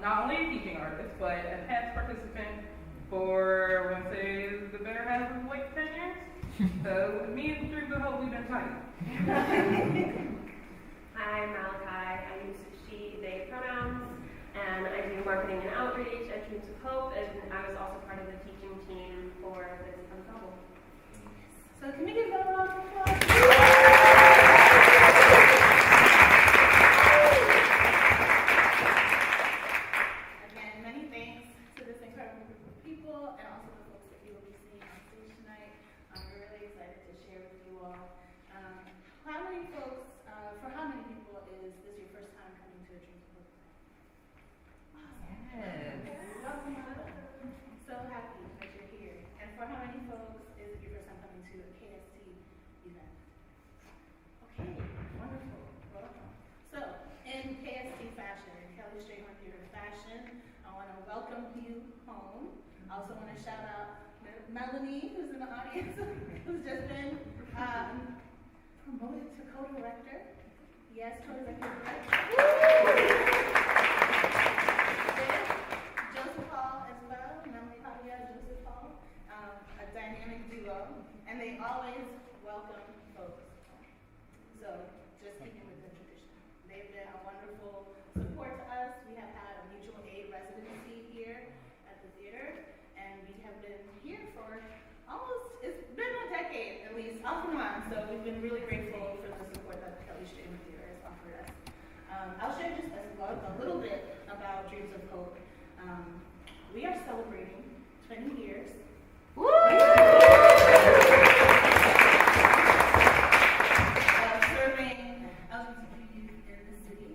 not only a teaching artist, but a past participant for, I want to say, the better half of like 10 years. So me and Dreams of Hope, we've been tight. Hi, Malachi. I use she, they pronouns, and I do marketing and outreach at Dreams of Hope, and I was also part of the teaching team for this ensemble. So can we give them a round of applause? Again, many thanks to this incredible group of people and also the folks that you will be seeing on stage tonight. We're really excited to share with you all. How many folks, for how many people is this your first time coming to a Dreams of Hope? Yes. Welcome. So happy that you're here. And for how many folks is it your first time coming to a KST event? Okay, wonderful. Welcome. So, in KST fashion, in Kelly Strayhorn Theater fashion, I want to welcome you home. I also want to shout out Melanie, who's in the audience, who's just been promoted to co-director. Yes, co-director. Joseph Hall as well, Melanie Pavia, Joseph Hall, a dynamic duo, and they always welcome folks. So, just keeping with the tradition. They've been a wonderful support to us. We have had a mutual aid residency here at the theater, and we have been here for almost, it's been a decade at least, off and on. So we've been really grateful for the support that Kelly Strayhorn Theater has offered us. I'll share just a little bit about Dreams of Hope. We are celebrating 20 years. Woo! Serving LGBTQ youth in the city.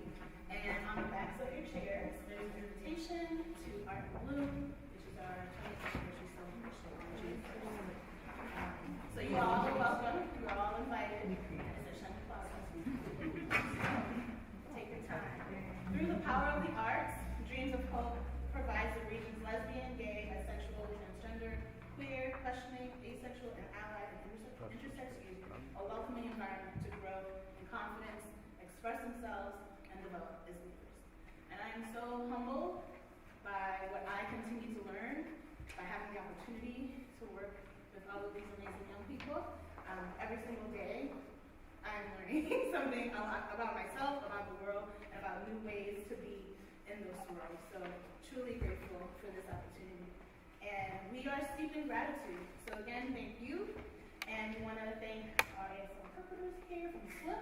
And on the backs of your chairs, there's an invitation to Art in Bloom, which is our 20th anniversary celebration on June 1st. So you all are welcome. You're all invited. And it's a Shunny Plaza. Take your time. Through the power of the arts, Dreams of Hope provides the region's lesbian, gay, bisexual, transgender, queer, questioning, asexual, and allied and intersex youth a welcoming environment to grow in confidence, express themselves, and develop as leaders. And I am so humbled by what I continue to learn, by having the opportunity to work with all of these amazing young people. Every single day, I'm learning something a lot about myself, about the world, and about new ways to be in this world. So truly grateful for this opportunity. And we are steeped in gratitude. So again, thank you. And we want to thank our ASL interpreters here from SWIP.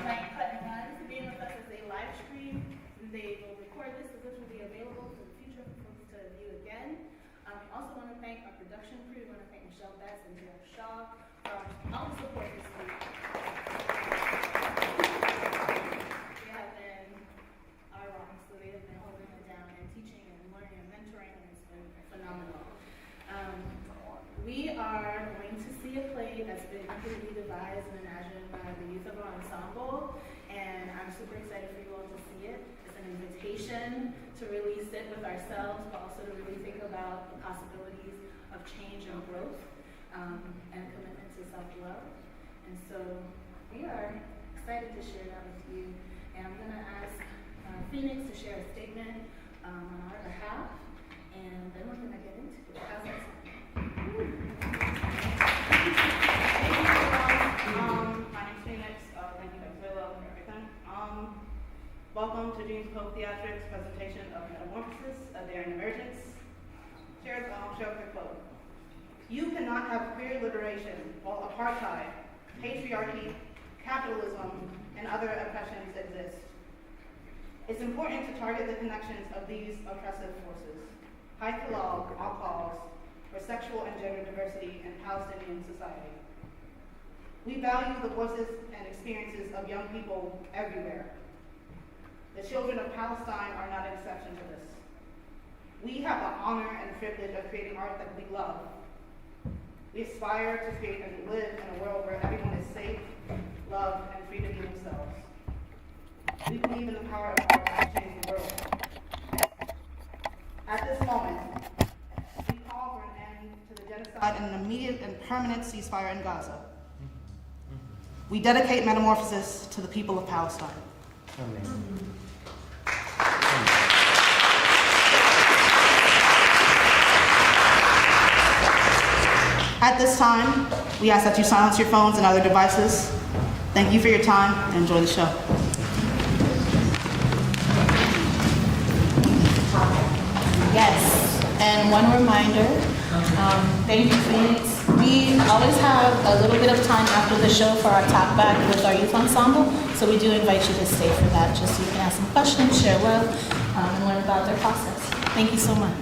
Thank Cut and Run for being with us as they live stream. They will record this, so this will be available for the future for folks to view again. We also want to thank our production crew. We want to thank Michelle Betts and Jeff Shaw for all the support this week. They have been our rocks, so they have been holding it down and teaching and learning and mentoring, and it's been phenomenal. We are going to see a play that's been completely devised and imagined by the youth of our ensemble, and I'm super excited for you all to see it. It's an invitation to really sit with ourselves, but also to really think about the possibilities of change and growth, and commitment to self-love. And so we are excited to share that with you. And I'm going to ask Phoenix to share a statement on our behalf, and then we're going to get into it. How's that sound? My name's Phoenix. Thank you, Venezuela, for everything. Welcome to Dreams of Hope theatriQ's presentation of Metamorphosis, a Their Emergence. Share a quick quote. You cannot have queer liberation while apartheid, patriarchy, capitalism, and other oppressions exist. It's important to target the connections of these oppressive forces. High law, all calls for sexual and gender diversity in Palestinian society. We value the voices and experiences of young people everywhere. The children of Palestine are not an exception to this. We have the honor and privilege of creating art that we love. We aspire to create and live in a world where everyone is safe, loved, and free to be themselves. We believe in the power of art to change the world. At this moment, we call for an end to the genocide and an immediate and permanent ceasefire in Gaza. We dedicate Metamorphosis to the people of Palestine. At this time, we ask that you silence your phones and other devices. Thank you for your time and enjoy the show. Yes, and one reminder, thank you, Phoenix. We always have a little bit of time after the show for our talkback with our youth ensemble, so we do invite you to stay for that, just so you can ask some questions, share love, and learn about their process. Thank you so much.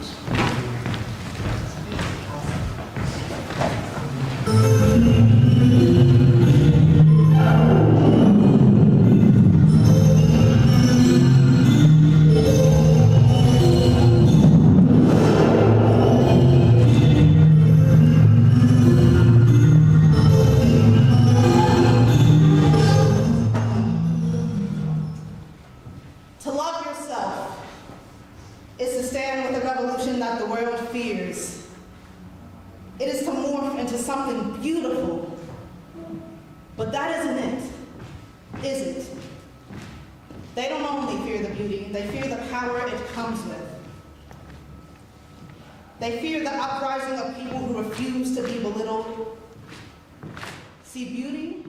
To love yourself is to stand with a revolution that the world fears. It is to morph into something beautiful. But that isn't it, is it? They don't only fear the beauty, they fear the power it comes with. They fear the uprising of people who refuse to be belittled. See, beauty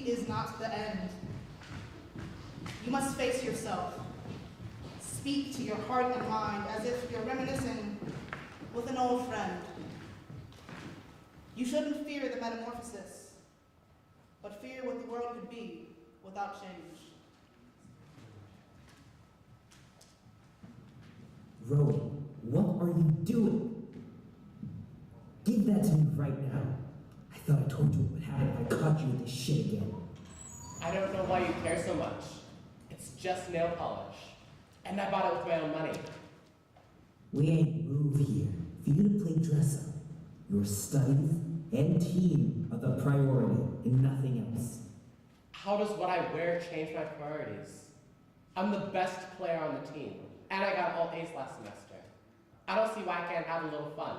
is not the end. You must face yourself. Speak to your heart and mind as if you're reminiscing with an old friend. You shouldn't fear the metamorphosis, but fear what the world could be without change. Rowan, what are you doing? Give that to me right now. I thought I told you what would happen if I caught you with this shit again. I don't know why you care so much. It's just nail polish. And I bought it with my own money. We ain't moved here for you to play dress up. Your studies and team are the priority and nothing else. How does what I wear change my priorities? I'm the best player on the team, and I got all A's last semester. I don't see why I can't have a little fun.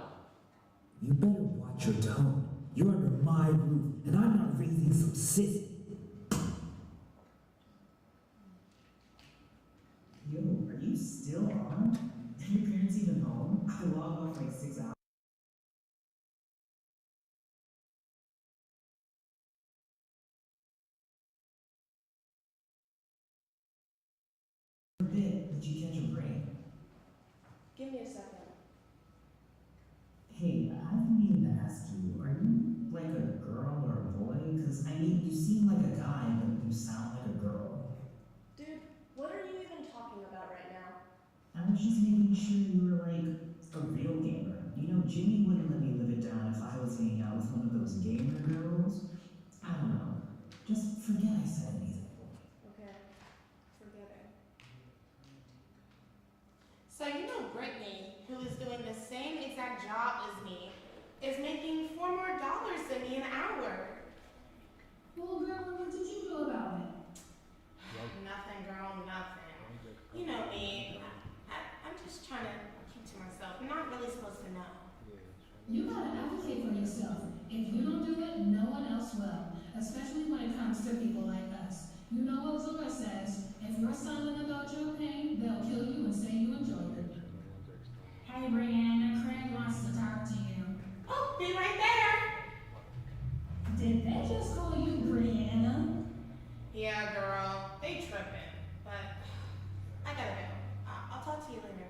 You better watch your tone. You're under my roof, and I'm not raising some sissy. Yo, are you still on? Are your parents even home? I log off like 6 hours. For a bit, did you catch a break? Give me a second. Hey, I've been meaning to ask you, are you like a girl or a boy? Because, I mean, you seem like a guy, but you sound like a girl. Dude, what are you even talking about right now? I was just making sure you were like a real gamer. You know, Jimmy wouldn't let me live it down if I was hanging out with one of those gamer girls. I don't know. Just forget I said anything. Okay, forget it. So you know Brittany, who is doing the same exact job as me, is making $4 more than me an hour. Well, girl, what did you do about it? Nothing, girl, nothing. You know me. I'm just trying to keep to myself. I'm not really supposed to know. You gotta advocate for yourself. If you don't do it, no one else will. Especially when it comes to people like us. You know what Zora says, if you're silent about your pain, they'll kill you and say you enjoyed it. Hey, Brianna, Craig wants to talk to you. Oh, be right there. Did they just call you Brianna? Yeah, girl, they tripping. But I gotta go. I'll talk to you later.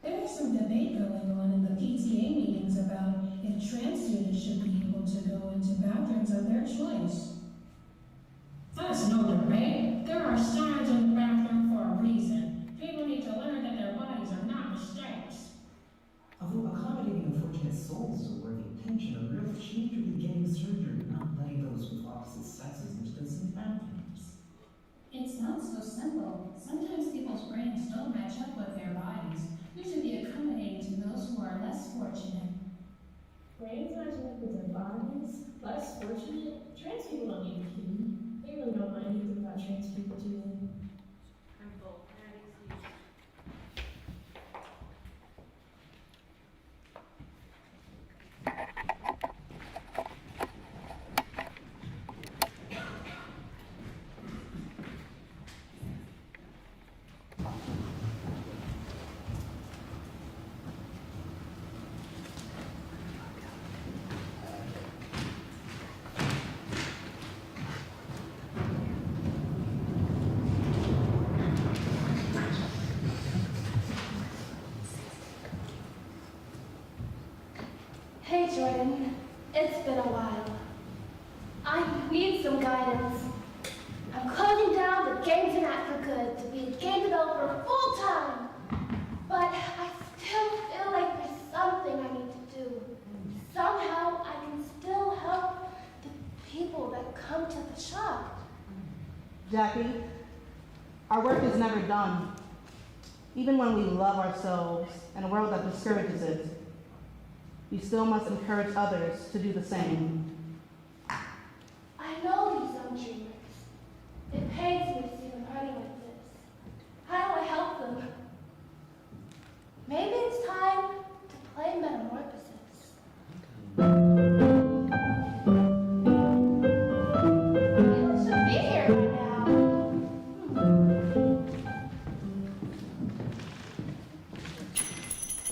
There's some debate going on in the PTA meetings about if trans students should be able to go into bathrooms of their choice. That's no debate. There are signs in the bathroom for a reason. People need to learn that their bodies are not mistakes. Although accommodating unfortunate souls is a worthy intention, a real change would be getting surgery, not letting those with opposite sexes into the same bathrooms. It's not so simple. Sometimes people's brains don't match up with their bodies. We should be accommodating to those who are less fortunate. Brains matching up with their bodies? Less fortunate? Trans people Hey, Jordan. It's been a while. I need some guidance. I'm closing down the Games and Act for Good to be a game developer full-time. But I still feel like there's something I need to do. Somehow I can still help the people that come to the shop. Jackie, our work is never done. Even when we love ourselves in a world that discourages it, we still must encourage others to do the same. I know these young dreamers. It pains me to see them hurting like this. How do I help them? Maybe it's time to play Metamorphosis. It should be here by now.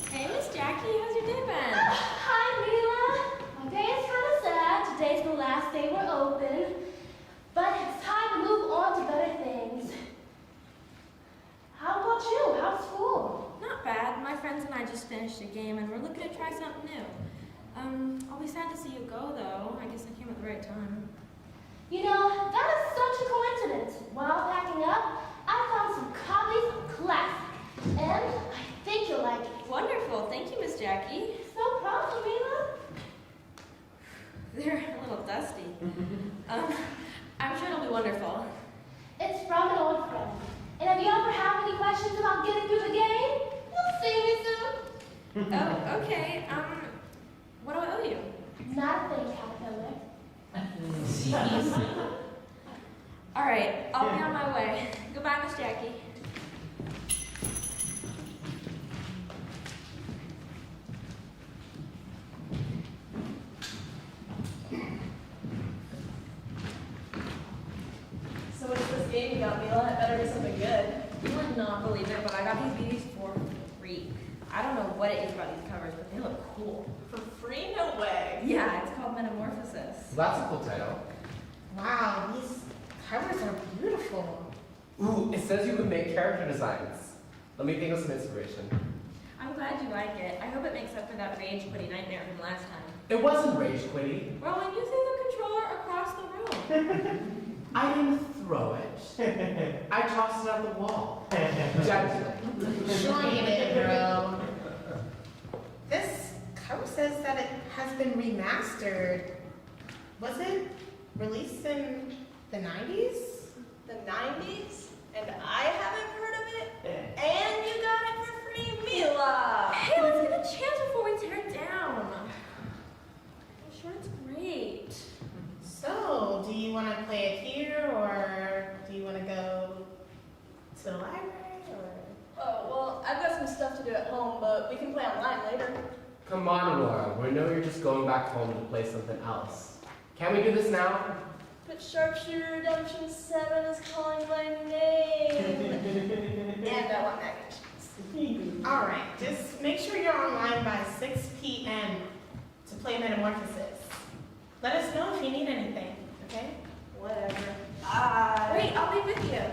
Hey, Miss Jackie, how's your day been? Hi, Mila. My day is kind of sad. Today's the last day we're open. But it's time to move on to better things. How about you? How's school? Not bad. My friends and I just finished a game and we're looking to try something new. I'll be sad to see you go though. I guess I came at the right time. You know, that is such a coincidence. While packing up, I found some copies of Classic. And I think you'll like it. Wonderful. Thank you, Miss Jackie. It's no problem, Mila. They're a little dusty. I'm sure it'll be wonderful. It's from an old friend. And if you ever have any questions about getting through the game, you'll see me soon. Oh, okay. What do I owe you? Not a thing, Caterpillar. All right, I'll be on my way. Goodbye, Miss Jackie. So what's this game you got, Mila? It better be something good. You would not believe it, but I got these BDs for free. I don't know what it is about these covers, but they look cool. For free? No way. Yeah, it's called Metamorphosis. That's a cool title. Wow, these covers are beautiful. Ooh, it says you can make character designs. Let me think of some inspiration. I'm glad you like it. I hope it makes up for that rage quitty nightmare from last time. It wasn't rage quitty. Well, when you threw the controller across the room. I didn't throw it. I tossed it at the wall. Gently. Join it, bro. This cover says that it has been remastered. Was it released in the 90s? The 90s? And I haven't heard of it? And you got it for free, Mila! Hey, let's get a chance before we tear it down. I'm sure it's great. So, do you want to play it here, or do you want to go to the library, or? Oh, well, I've got some stuff to do at home, but we can play online later. Come on, Laura. We know you're just going back home to play something else. Can we do this now? But Sharpshooter Redemption 7 is calling my name. And I want mac and cheese. All right, just make sure you're online by 6 p.m. to play Metamorphosis. Let us know if you need anything, okay? Whatever. Wait, I'll be with you.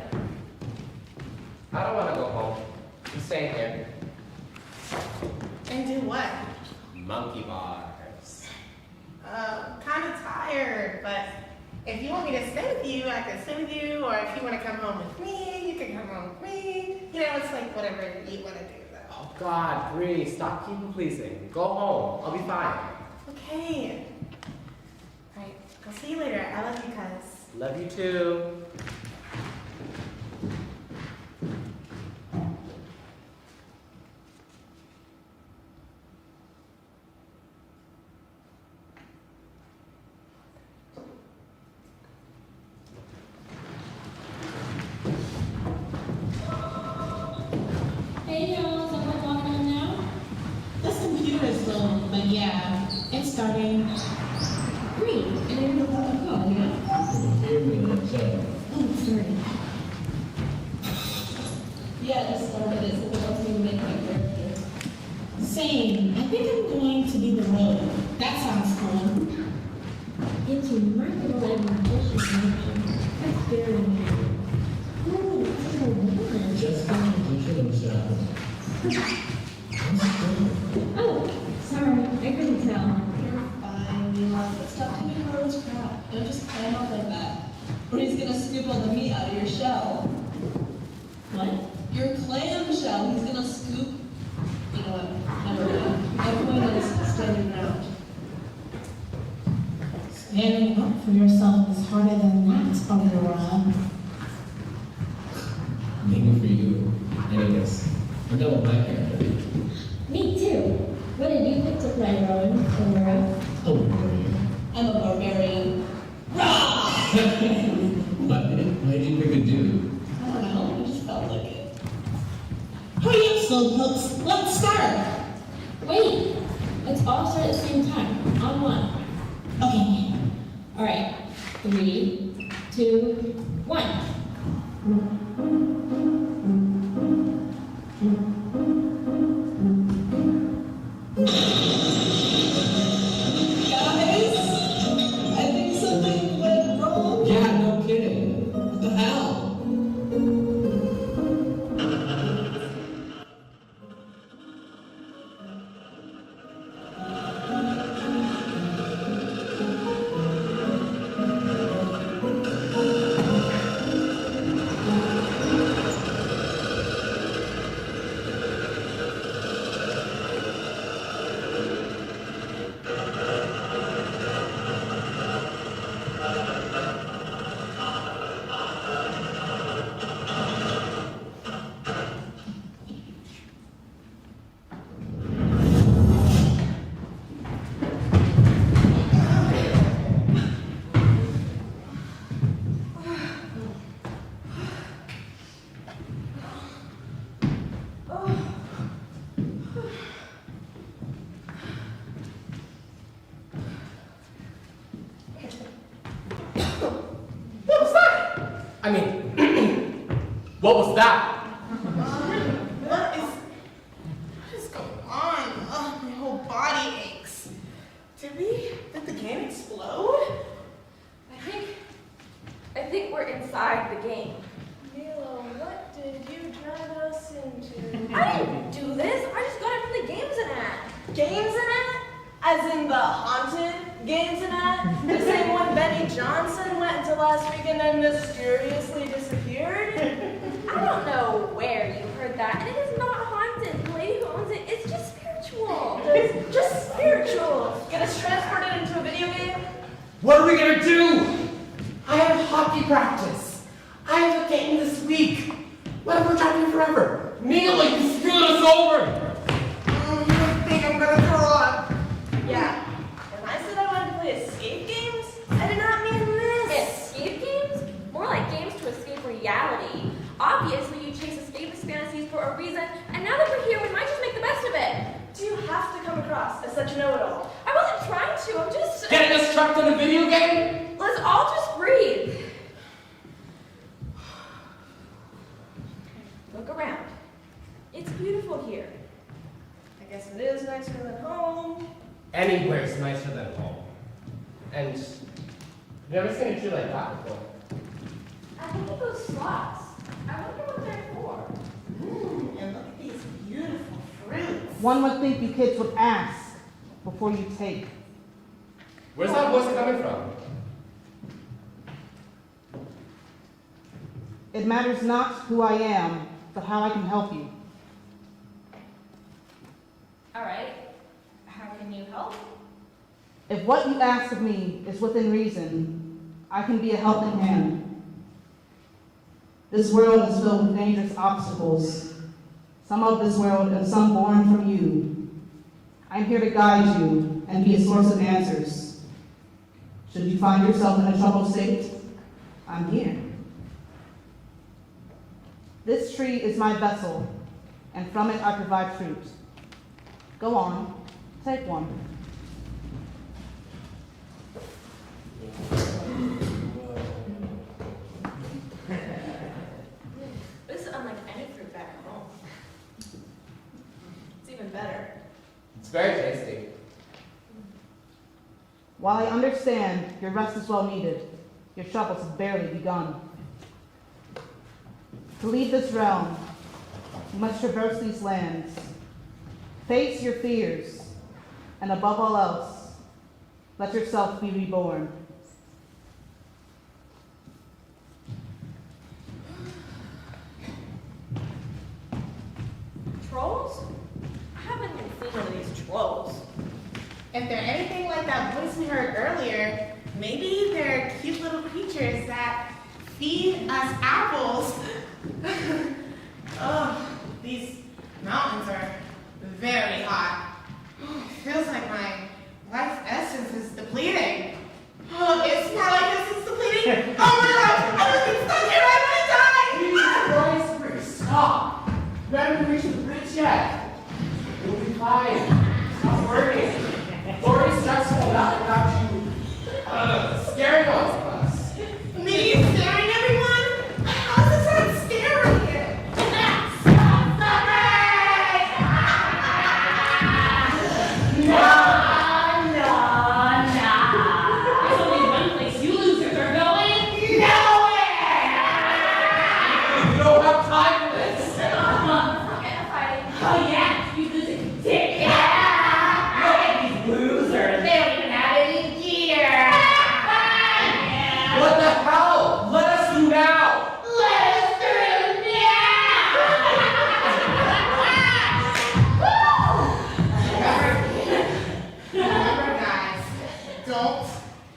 I don't want to go home. I'm staying here. And do what? Monkey bars. Kind of tired, but if you want me to stay with you, I can stay with you, or if you want to come home with me, you can come home with me. You know, it's like whatever you want to do, though. Oh God, Bree, stop people pleasing. Go home. I'll be fine. Okay. All right, I'll see you later. I love you, cuz. Love you too. Hey y'all, so what's going on now? This computer is slow, but yeah, it's starting. Great, and then you're going to call, yeah? Oh, sorry. Yeah, I just started it, so it helps me make my character. Same. I think I'm going to be the rogue. That sounds cool. It's remarkable and magician. That's very new. Oh, that's so warm. Just kidding, Oh, sorry, I couldn't tell. clam up like that. Or he's gonna scoop all the meat out of your shell. What? Your clam shell. He's gonna scoop. You know what? Never mind. My point is standing out. Standing up for yourself is harder than that, Aurora. Maybe for you. Anyways, we're done with my character. Me too. What did you pick to play, Rowan? Aurora? Oh, barbarian. I'm a barbarian. Rah! Why did you pick a dude? I don't know. I just felt like it. Hurry up, slowpokes. Let's start. Wait! Let's all start at the same time. On one. Okay. All right. 3, 2, 1. Guys, I think something went wrong. Yeah, no kidding. What the hell? I mean, what was that? What is going on? Oh, my whole body aches. Did the game explode? I think we're inside the game. Milo, what did you drive us into? I didn't do this. I just got it from the Games and At. Games and At? As in the haunted Games and At? The same one Benny Johnson went to last week and then mysteriously disappeared? I don't know where you heard that, and it is not haunted. The lady who owns it is just spiritual. Just spiritual. Get us transported into a video game? What are we gonna do? I have hockey practice. I have a game this week. What if we're trapped here forever? Mila, you screwed us over! I think I'm gonna throw up. Yeah. When I said I wanted to play escape games, I did not mean this. Escape games? More like games to escape reality. Obviously, you chase escapist fantasies for a reason, and now that we're here, we might just make the best of it. Do you have to come across as such a know-it-all? I wasn't trying to, I'm just... Getting us trapped in a video game? Let's all just breathe. Look around. It's beautiful here. I guess it is nicer than home. Anywhere's nicer than home. And I've never seen a tree like that before. I think it goes slots. I wonder what they're for. And look at these beautiful fruits. One would think you kids would ask before you take. Where's that voice coming from? It matters not who I am, but how I can help you. All right. How can you help? If what you ask of me is within reason, I can be a helping hand. This world is filled with dangerous obstacles, some of this world and some born from you. I'm here to guide you and be a source of answers. Should you find yourself in a troubled state, I'm here. This tree is my vessel, and from it I provide fruit. Go on, take one. This is unlike any fruit back home. It's even better. It's very tasty. While I understand your rest is well needed, your troubles have barely begun. To leave this realm, you must traverse these lands, face your fears, and above all else, let yourself be reborn. if they're anything like that voice we heard earlier, maybe they're cute little creatures that feed us apples. Oh, these mountains are very hot. Oh, it feels like my life essence is depleting. Oh, it's more like essence depleting. Oh my God, I'm gonna be stuck here. I'm gonna die. Jesus Christ, stop. You haven't reached the bridge yet. You'll be fine. Stop worrying. It's already stressful enough without you scaring all of us. Me scaring everyone? How's this not scary? There's only one place you losers are going. Nowhere! We don't have time for this. Forget the fighting. Oh yeah, you losers dick. Look at these losers. They don't even have any gear. What the hell? Let us through now. Let us through Remember, guys, don't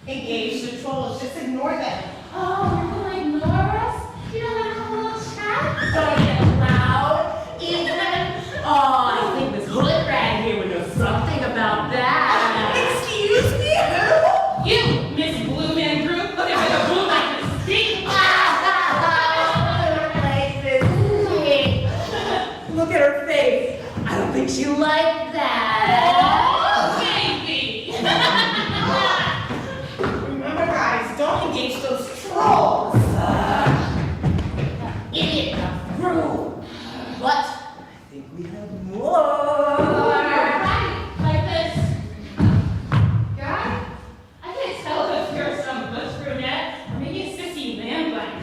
engage the trolls. Just ignore them. Oh, you're gonna ignore us? You don't want to have a little chat? Don't get loud, even. Oh, I think this hood rat here would know something about that. Excuse me, who? You, Miss Blue Man Group, look at her blue like this stink. Look at her face. I don't think she liked that. Maybe. Remember, guys, don't engage those trolls. Idiot through. But I think we have more. Right, like this. Guy, I can't tell if you're some butch brunette or maybe a sissy man blank.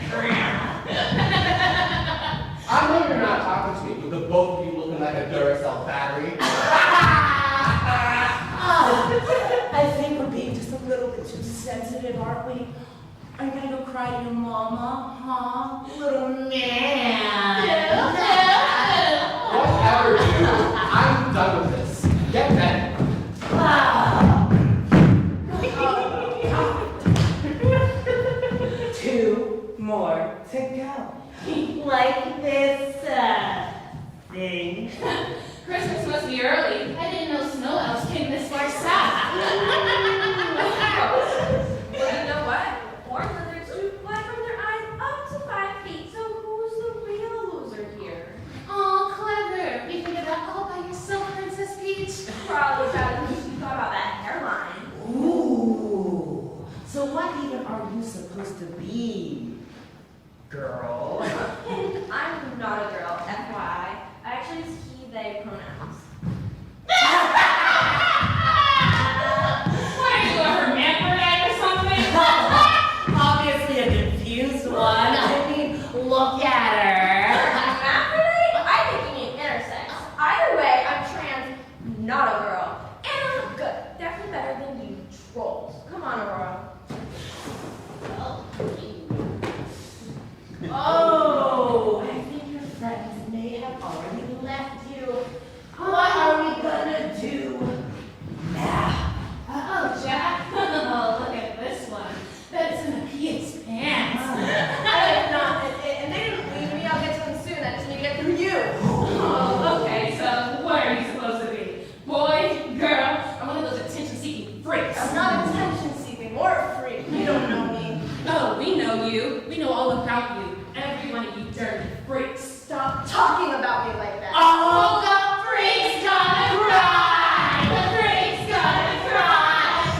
I know you're not talking to me, with the both of you looking like a Duracell battery. I think we're being just a little bit too sensitive, aren't we? Are you gonna go cry to your mama, huh? Little man. Whatever, dude. I'm done with this. Get ready. Two more to go. Like this thing. Christmas must be early. I didn't know snow elves came this far south. Well, you know what? Orange lizards shoot blood from their eyes up to 5 feet, so who's the real loser here? Oh, clever. You figured that all by yourself, Princess Peach? Probably better than you thought about that hairline. Ooh. So what even are you supposed to be, girl? I'm not a girl, FYI. I actually use he, they pronouns. What are you, a hermaphrodite or something? Obviously a confused one. I mean, look at her. Hermaphrodite? I think you mean intersex. Either way, I'm trans, not a girl. And I look good. Definitely better than you trolls. Come on, Aurora. Oh, I think your friends may have already left you. What are we gonna do now? Oh, Jack. Oh, look at this one. That's in a Pete's pants. I not, and they didn't leave me. I'll get to them soon. I just need to get through you. Oh, okay, so what are you supposed to be? Boy, girl, or one of those attention-seeking freaks? I'm not attention-seeking or a freak. You don't know me. Oh, we know you. We know all about you. Every one of you dirty freaks. Stop talking about me like that. Oh, the freak's gonna cry! The freak's gonna cry!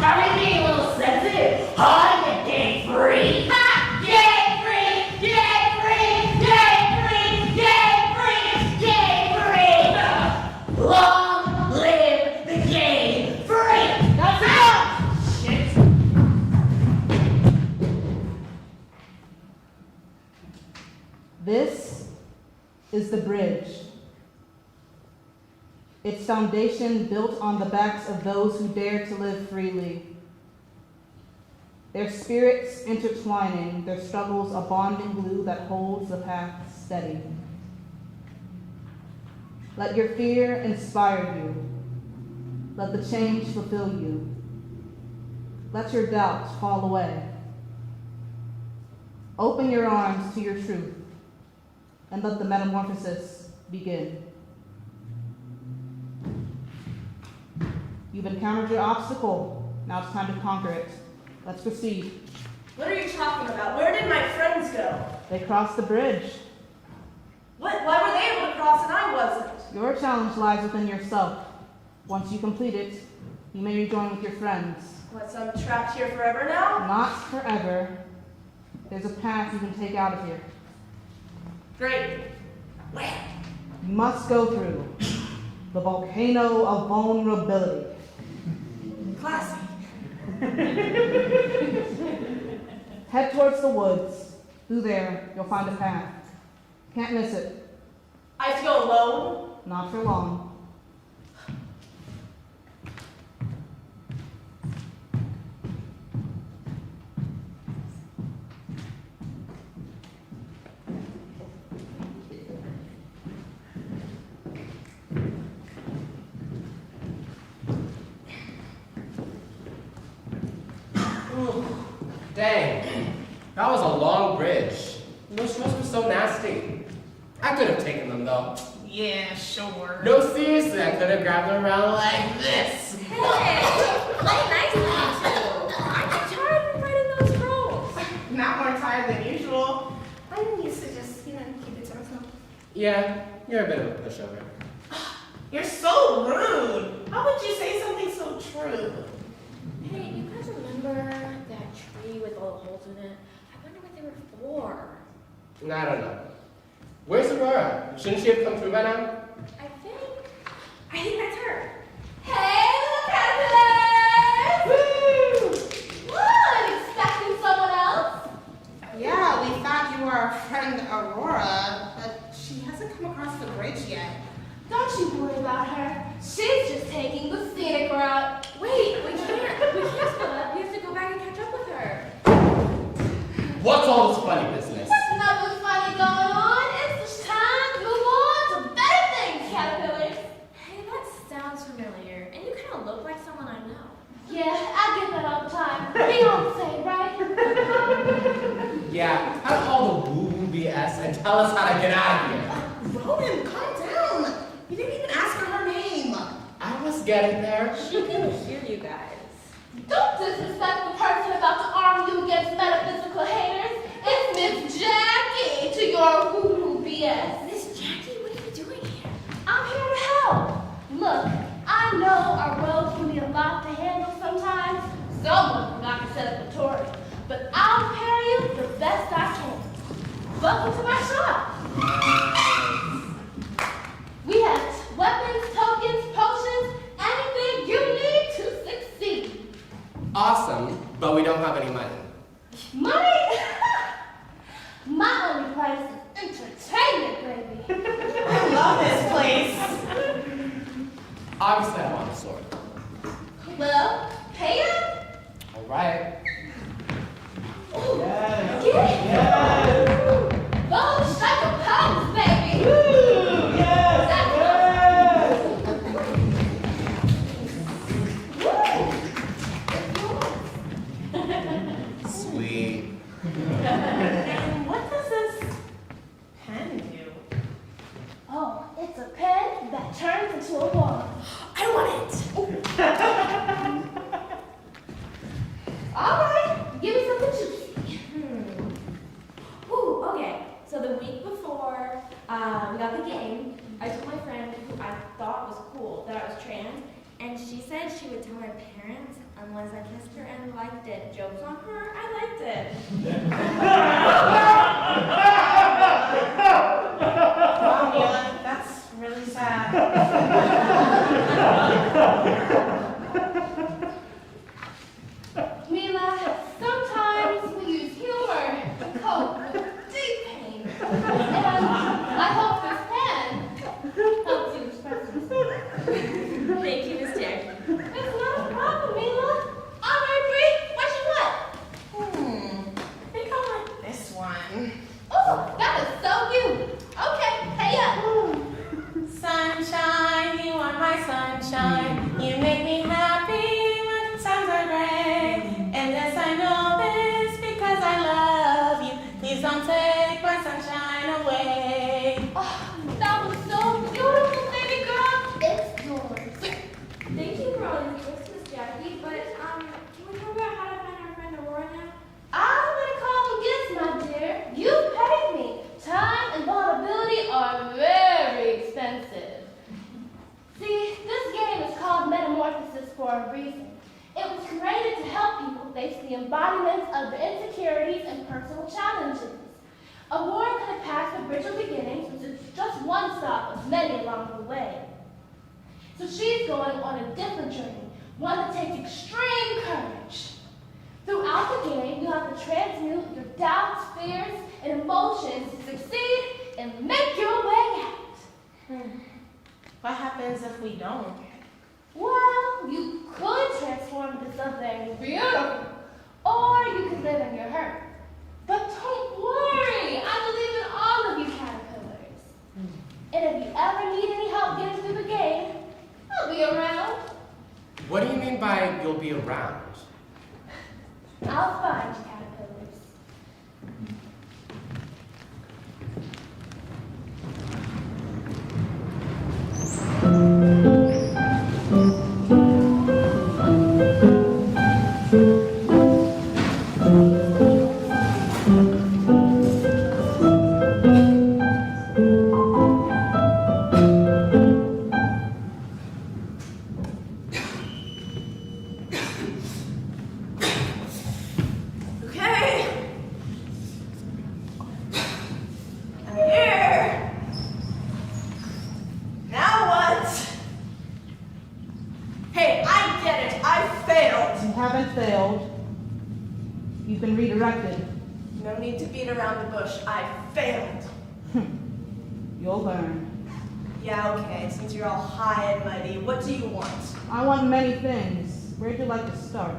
Are we being a little sensitive? Oh, you gay freak! Ha! Gay freak! Gay freak! Gay freak! Gay freak! Gay freak! Long live the gay freak! That's enough! Shit! This is the bridge. Its foundation built on the backs of those who dare to live freely. Their spirits intertwining, their struggles a bonding glue that holds the path steady. Let your fear inspire you. Let the change fulfill you. Let your doubts fall away. Open your arms to your truth and let the metamorphosis begin. You've encountered your obstacle. Now it's time to conquer it. Let's proceed. What are you talking about? Where did my friends go? They crossed the bridge. What? Why were they able to cross and I wasn't? Your challenge lies within yourself. Once you complete it, you may rejoin with your friends. What, so I'm trapped here forever now? Not forever. There's a path you can take out of here. Great. Where? You must go through the volcano of vulnerability. Classy. Head towards the woods. Through there, you'll find a path. Can't miss it. I have to go alone? Not for long. Dang, that was a long bridge. Those smells were so nasty. I could have taken them though. Yeah, sure. No, seriously, I could have grabbed them around like this. Hey, play nice with you two. Aren't you tired of fighting those trolls? Not more tired than usual. I'm used to just, keep it to myself. Yeah, you're a bit of a pushover. You're so rude. How would you say something so true? Hey, you guys remember that tree with all the holes in it? I wonder what they were for. I don't know. Where's Aurora? Shouldn't she have come through by now? I think that's her. Hey, little caterpillars! Woo! What? Expecting someone else? Yeah, we thought you were our friend Aurora, but she hasn't come across the bridge yet. Don't you worry about her. She's just taking the scenic route. Wait, we can't split up. We have to go back and catch up with her. What's all this funny business? There's nothing funny going on. It's time to move on to better things, caterpillars. Hey, that sounds familiar. And you kind of look like someone I know. Yeah, I get that all the time. We all say, right? Yeah, cut all the woo-woo BS and tell us how to get out of here. Ronan, calm down. You didn't even ask her her name. I was getting there. She can hear you guys. Don't disrespect the person about to arm you against metaphysical haters. It's Miss Jackie to your woo-woo BS. Miss Jackie, what are you doing here? I'm here to help. Look, I know our roads can be a lot to handle sometimes. Someone forgot to set up a tutorial, but I'll prepare you the best I can. Welcome to my shop. We have weapons, tokens, potions, anything you need to succeed. Awesome, but we don't have any money. Money? My only price is entertainment, baby. I love this place. Obviously, I want a sword. Well, pay up. All right. Get it? Those strike a pose, baby. Sweet. And what does this pen do? Oh, it's a pen that turns into a wand. I want it. All right, give me something juicy. Ooh, okay. So the week before we got the game, I told my friend who I thought was cool that I was trans, and she said she would tell my parents unless I kissed her and liked it. Jokes on her, I liked it. Wow, Mila, that's really sad. Mila, sometimes we use humor to cope with deep pain. And I hope this pen helps you express yourself. Thank you, Miss Jackie. It's not a problem, Mila. All right, Bree, what you want? I think I want this one. Oh, that is so cute. Okay, pay up. Sunshine, you are my sunshine. You make me one stop of many along the way. So she's going on a different journey, one that takes extreme courage. Throughout the game, you have to transmute your doubts, fears, and emotions to succeed and make your way out. What happens if we don't? Well, you could transform into something beautiful, or you could live in your hurt. But don't worry, I believe in all of you caterpillars. And if you ever need any help getting through the game, I'll be around. What do you mean by you'll be around? I'll find you, caterpillars. No need to beat around the bush. I failed. You'll learn. Yeah, okay. Since you're all high and mighty, what do you want? I want many things. Where'd you like to start?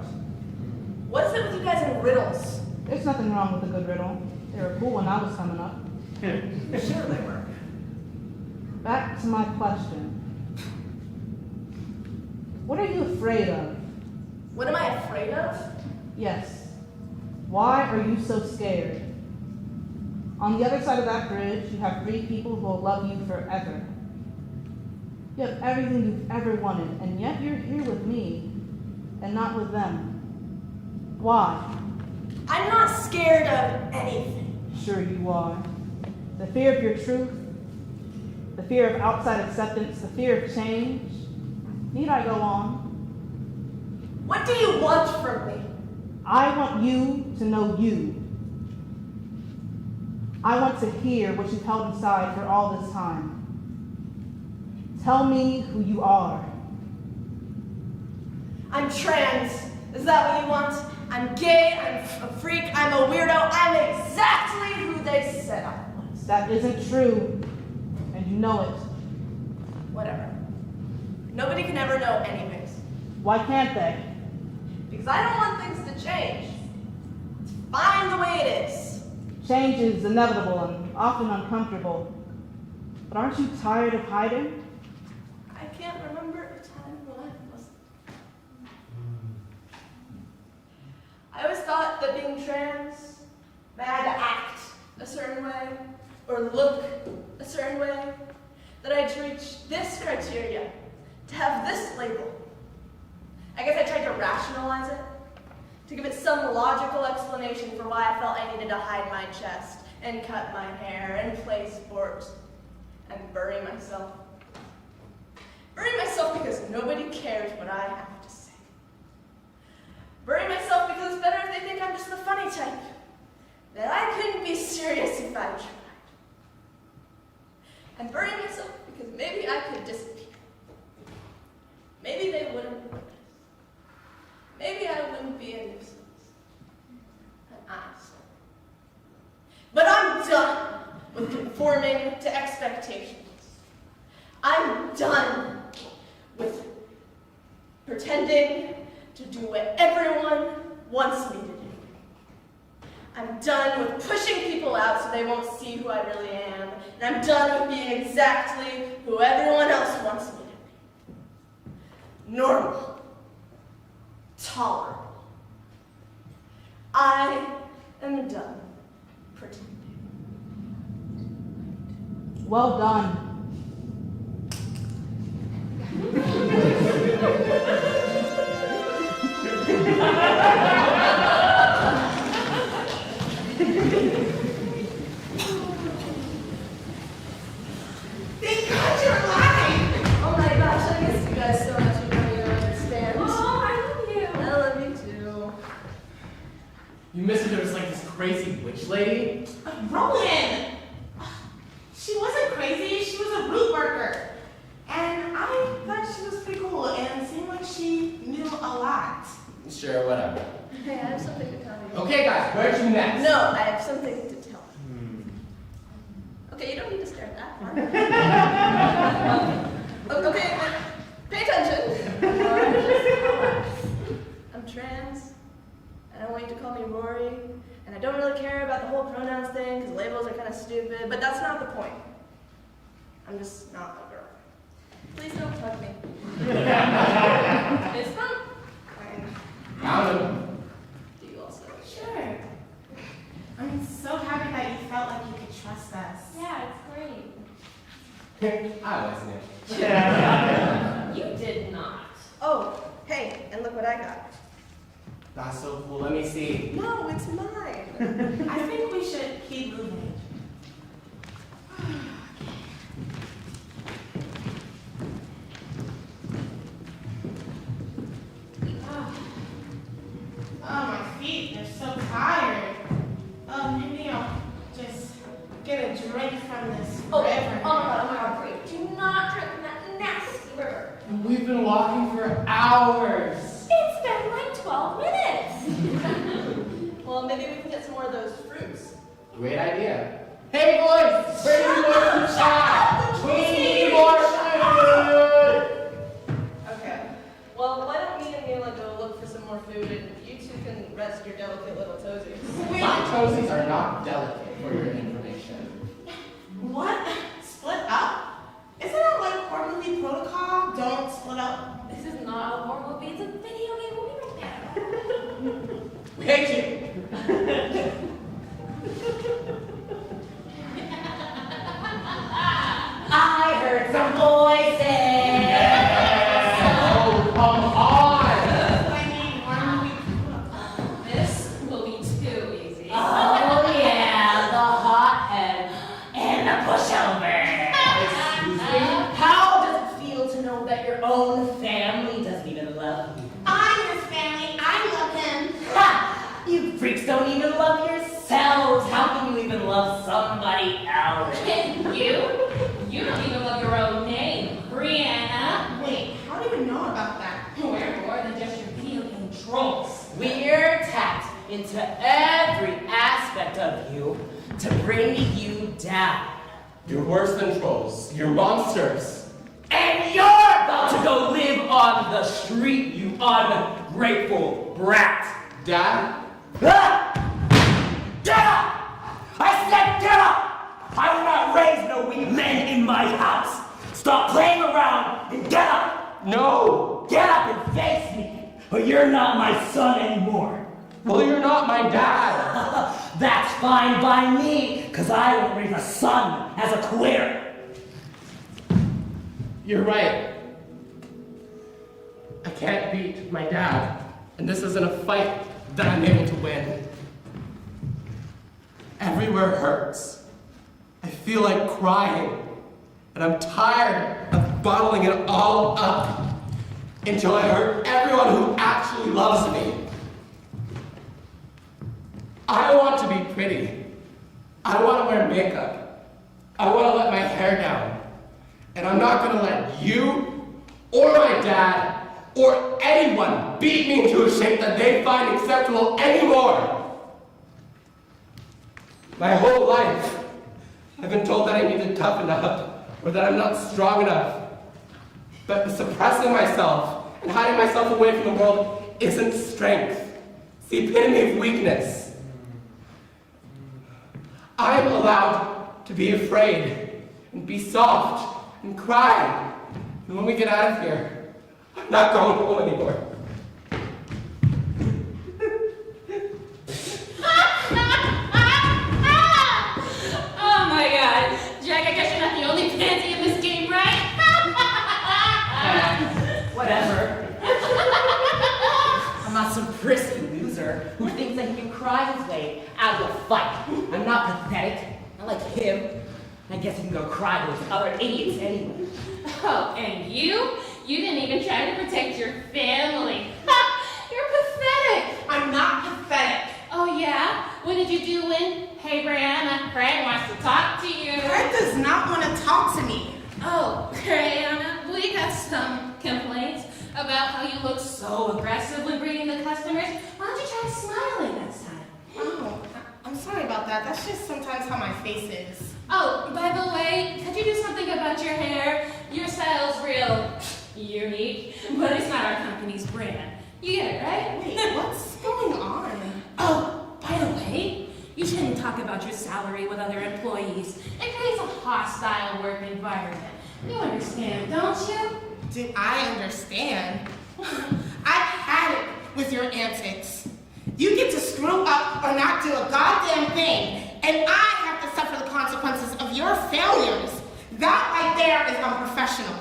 What's it with you guys and riddles? There's nothing wrong with a good riddle. They were cool when I was coming up. Sure they were. Back to my question. What are you afraid of? What am I afraid of? Yes. Why are you so scared? On the other side of that bridge, you have 3 people who will love you forever. You have everything you've ever wanted, and yet you're here with me, and not with them. Why? I'm not scared of anything. Sure you are. The fear of your truth, the fear of outside acceptance, the fear of change. Need I go on? What do you want from me? I want you to know you. I want to hear what you've held inside for all this time. Tell me who you are. I'm trans. Is that what you want? I'm gay, I'm a freak, I'm a weirdo, I'm exactly who they said I was. That isn't true, and you know it. Whatever. Nobody can ever know anyways. Why can't they? Because I don't want things to change. It's fine the way it is. Change is inevitable and often uncomfortable. But aren't you tired of hiding? I can't remember a time when I wasn't. I always thought that being trans meant I had to act a certain way, or look a certain way, that I had to reach this criteria, to have this label. I guess I tried to rationalize it, to give it some logical explanation for why I felt I needed to hide my chest, and cut my hair, and play sports, and bury myself. Bury myself because nobody cares what I have to say. Bury myself because it's better if they think I'm just the funny type, that I couldn't be serious if I tried. And bury myself because maybe I could disappear. Maybe they wouldn't notice. Maybe I wouldn't be a nuisance. An eyesore. But I'm done with conforming to expectations. I'm done with pretending to do what everyone wants me to do. I'm done with pushing people out so they won't see who I really am. And I'm done with being exactly who everyone else wants me to be. Normal. Tolerable. I am done pretending. Well done. Thank God you're laughing! Oh my gosh, I miss you guys so much, you don't even understand. Oh, I love you. I love you too. You missed it, there was like this crazy witch lady. Roland! She wasn't crazy, she a root worker. And I thought she was pretty cool and seemed like she knew a lot. Sure, whatever. Hey, I have something to tell you. Okay, guys, where to next? No, I have something to tell you. Okay, you don't need to stare that far. Okay, but pay attention. I'm trans, and I want you to call me Rory, and I don't really care about the whole pronouns thing, because labels are kind of stupid, but that's not the point. I'm just not a girl. Please don't hug me. It's fun. Found him. Do you also? Sure. I'm so happy that you felt like you could trust us. Yeah, it's great. I wasn't. You did not. Oh, hey, and look what I got. That's so cool. Let me see. No, it's mine. I think we should keep moving. Oh, my feet, they're so tired. Maybe I'll just get a drink from this river. Oh my god, great. Do not drink from that nasty river. We've been walking for hours. It's been like 12 minutes. Well, maybe we can get some more of those fruits. Great idea. Hey, boys! Bring me more food shot! We need more food! Okay. Well, why don't me and Mila go look for some more food, and you two can rest your delicate little toesies. My toesies are not delicate, for your information. What? Split up? Isn't that like horror movie protocol? Don't split up. This is not a horror movie, it's a video game movie right now. We hate you! I heard some voices. Oh, come on! I mean, horror movie This will be too easy. Oh yeah, the hothead and the pushover. Excuse me? How does it feel to know that your own family doesn't even love you? I'm his family. I love him. Ha! You freaks don't even love yourselves. How can you even love somebody else? And you don't even love your own name, Brianna. Wait, how do you know about that? We're more than just your video game trolls. We're tapped into every aspect of you to bring you down. You're worse than trolls. You're monsters. And you're about to go live on the street, you ungrateful brat. Dad? Ah! Get up! I said get up! I will not raise no weak men in my house. Stop playing around and get up! No! Get up and face me, or you're not my son anymore. Well, you're not my dad. That's fine by me, because I won't raise a son as a queer. You're right. I can't beat my dad, and this isn't a fight that I'm able to win. Everywhere hurts. I feel like crying, and I'm tired of bottling it all up until I hurt everyone who actually loves me. I want to be pretty. I want to wear makeup. I want to let my hair down. And I'm not going to let you, or my dad, or anyone beat me into a shape that they find acceptable anymore. My whole life, I've been told that I need to toughen up, or that I'm not strong enough. But suppressing myself and hiding myself away from the world isn't strength. It's the epitome of weakness. I'm allowed to be afraid, and be soft, and cry. And when we get out of here, I'm not going home anymore. Oh my god. Jack, I guess you're not the only pansy in this game, right? Whatever. I'm not some prissy loser who thinks that he can cry his way out of a fight. I'm not pathetic. Not like him. I guess he can go cry to those other idiots anyway. Oh, and you? You didn't even try to protect your family. You're pathetic. I'm not pathetic. Oh yeah? What did you do when? Hey Brianna, Fred wants to talk to you. Fred does not want to talk to me. Oh, Brianna, we got some complaints about how you look so aggressive when greeting the customers. Why don't you try smiling next time? Oh, I'm sorry about that. That's just sometimes how my face is. Oh, by the way, could you do something about your hair? Your style's real unique, but it's not our company's brand. You get it, right? Wait, what's going on? Oh, by the way, you shouldn't talk about your salary with other employees. It creates a hostile work environment. You understand, don't you? Do I understand? I've had it with your antics. You get to screw up or not do a goddamn thing, and I have to suffer the consequences of your failures. That right there is unprofessional.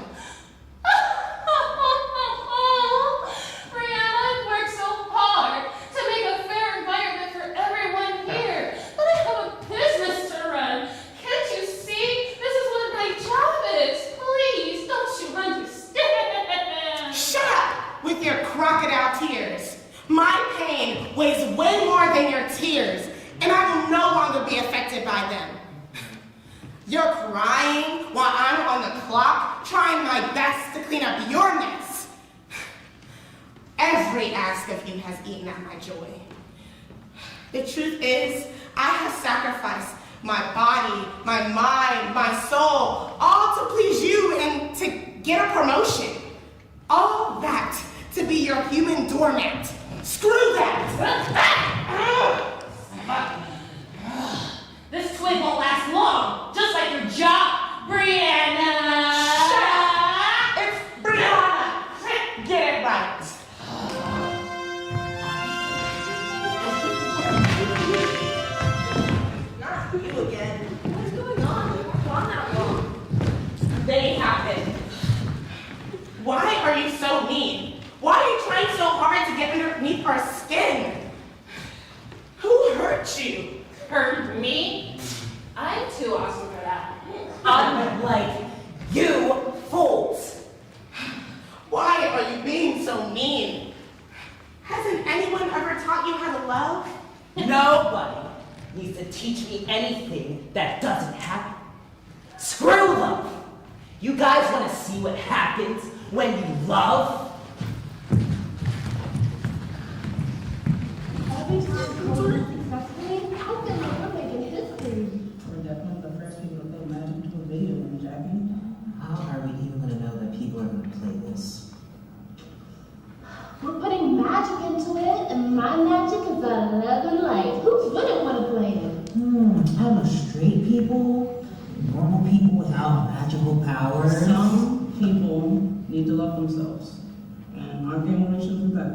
Brianna, I've worked so hard to make a fair environment for everyone here, but I have a business to run. Can't you see? This is what my job is. Please, don't you understand? Shut up with your crocodile tears. My pain weighs way more than your tears, and I will no longer be affected by them. You're crying while I'm on the clock, trying my best to clean up your mess. Every ask of you has eaten at my joy. The truth is, I have sacrificed my body, my mind, my soul, all to please you and to get a promotion. All that to be your human doormat. Screw that! This twig won't last long, just like your job, Brianna! Shut up! It's Brianna! Get it right. Not you again. What is going on? You've gone that long. They happen. Why are you so mean? Why are you trying so hard to get underneath our skin? Who hurt you? Hurt me? I'm too awesome for that. Unlike you fools. Why are you being so mean? Hasn't anyone ever taught you how to love? Nobody needs to teach me anything that doesn't happen. Screw love. You guys want to see what happens when you love? Every time Cole is successfully, I feel like we're making history. We're definitely the first people to play magic to a video game, Jackie. How are we even going to know that people are going to play this? We're putting magic into it, and my magic is another light. Who wouldn't want to play it? I don't know, straight people? Normal people without magical powers? Some people need to love themselves. And our game will show them that.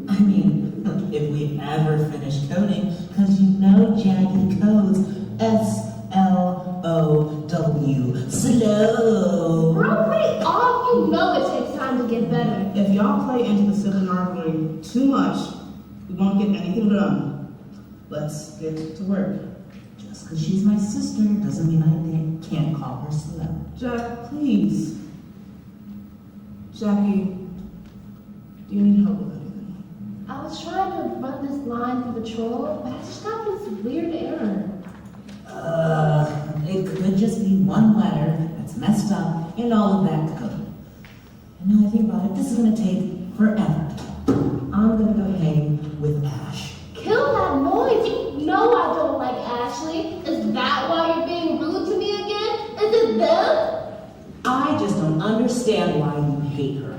I mean, if we ever finish coding, because you know Jackie codes S-L-O-W, slow. Bro, wait off. You know it takes time to get better. If y'all play into the sibling rivalry too much, we won't get anything done. Let's get to work. Just because she's my sister doesn't mean I can't call her slow. Jack, please. Jackie, do you need help with anything? I was trying to run this line through the troll, but I just got this weird error. It could just be one letter that's messed up in all of that code. And now I think about it, this is gonna take forever. I'm gonna go hang with Ash. Kill that noise. You know I don't like Ashley. Is that why you're being rude to me again? Is it them? I just don't understand why you hate her.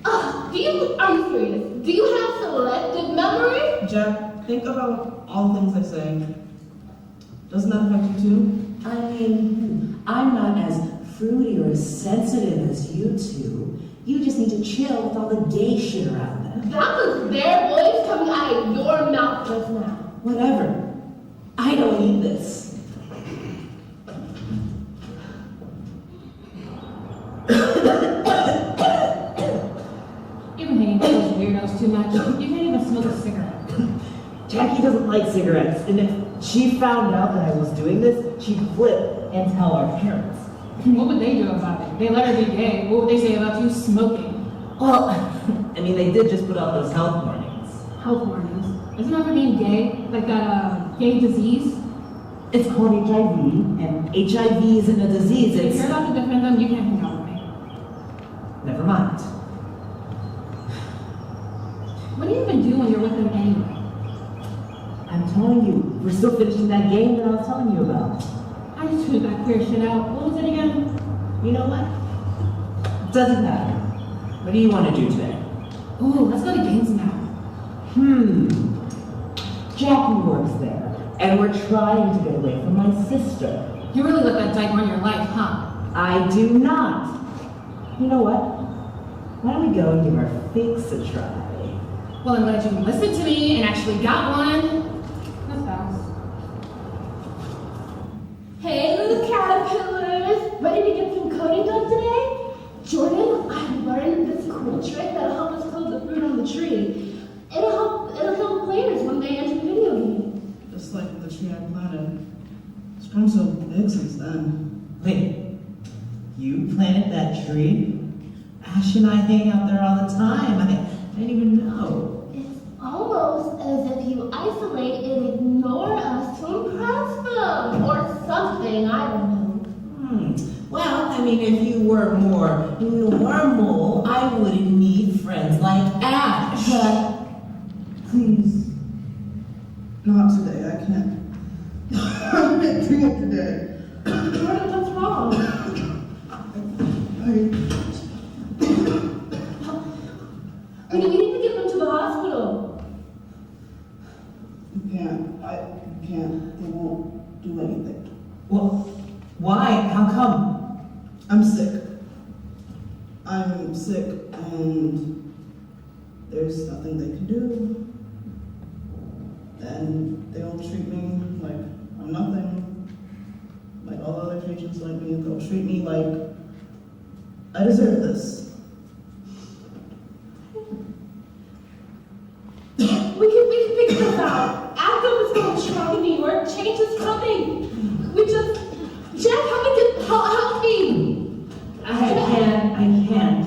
Are you serious? Do you have selective memory? Jack, think about all the things I say. Doesn't that affect you too? I mean, I'm not as fruity or as sensitive as you two. You just need to chill with all the gay shit around them. That was their voice coming out of your mouth just now. Whatever. I don't need this. You've been hanging with those weirdos too much. You can't even smoke a cigarette. Jackie doesn't like cigarettes, and if she found out that I was doing this, she'd flip and tell our parents. What would they do about it? They let her be gay. What would they say about you smoking? Well, I mean, they did just put out those health warnings. Health warnings. Isn't that for being gay? Like that, gay disease? It's called HIV, and HIV isn't a disease, If it's... you're allowed to defend them, you can't hang out with me. Never mind. What do you even do when you're with them anyway? I'm telling you, we're still finishing that game that I was telling you about. I just tuned that queer shit out. What was it again? You know what? Doesn't matter. What do you want to do today? Ooh, let's go to games now. Jackie works there, and we're trying to get away from my sister. You really let that dyke run your life, huh? I do not. You know what? Why don't we go and give our fakes a try? Well, I'm glad you listened to me and actually got one. That's fast. Hey, little caterpillars! Ready to get some coding done today? Jordan, I learned this cool trick that'll help us code the fruit on the tree. It'll help players when they enter the video game. Just like the tree I planted. It's grown so big since then. Wait, you planted that tree? Ash and I hang out there all the time. I didn't even know. It's almost as if you isolate and ignore us to impress them, or something, I don't know. Well, I mean, if you were more normal, I wouldn't need friends like Ash. Please. Not today, I can't. I can't do it today. Jordan, what's wrong? We need to get them to the hospital. You can't. I can't. They won't do anything. Well, why? How come? I'm sick. I'm sick, and there's nothing they can do. And they'll treat me like I'm nothing. Like all other patients like me, they'll treat me like I deserve this. We can figure this out. After this going strong in New York, change is coming. Jack, help me. I can't.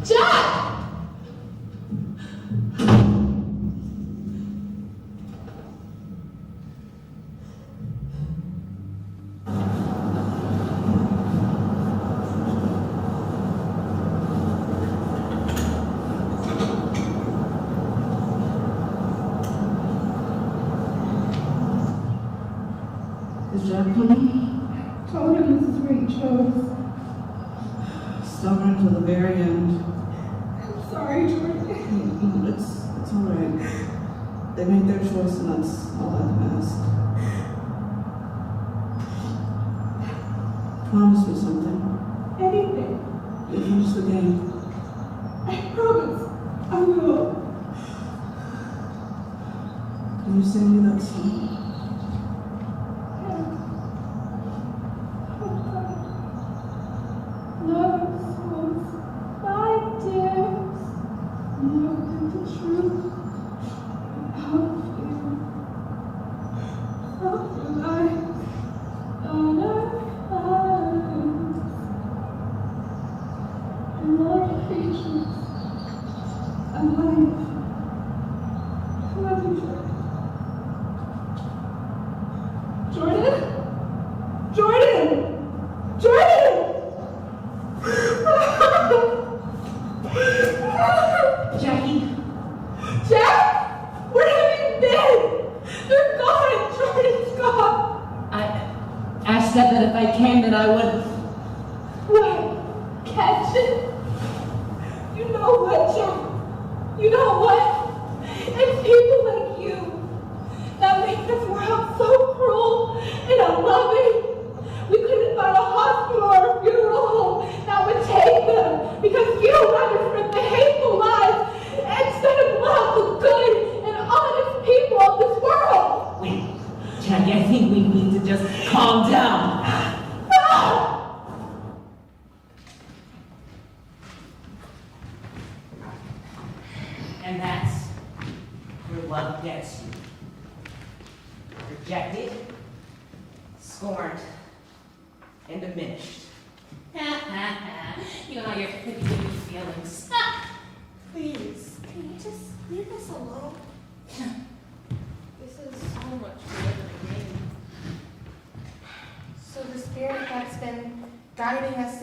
Jack! Is Jack coming? Told him this is where you chose. Stubborn to the very end. I'm sorry, Jordan. It's alright. They made their choice, and that's all I can ask. Promise me something. Anything. You finish the game. I promise. I will. Can you sing me that song? And that's where love gets you. Rejected, scorned, and diminished. You know your hippie feelings. Please, can you just leave us alone? This is so much better than a game. So the spirit that's been guiding us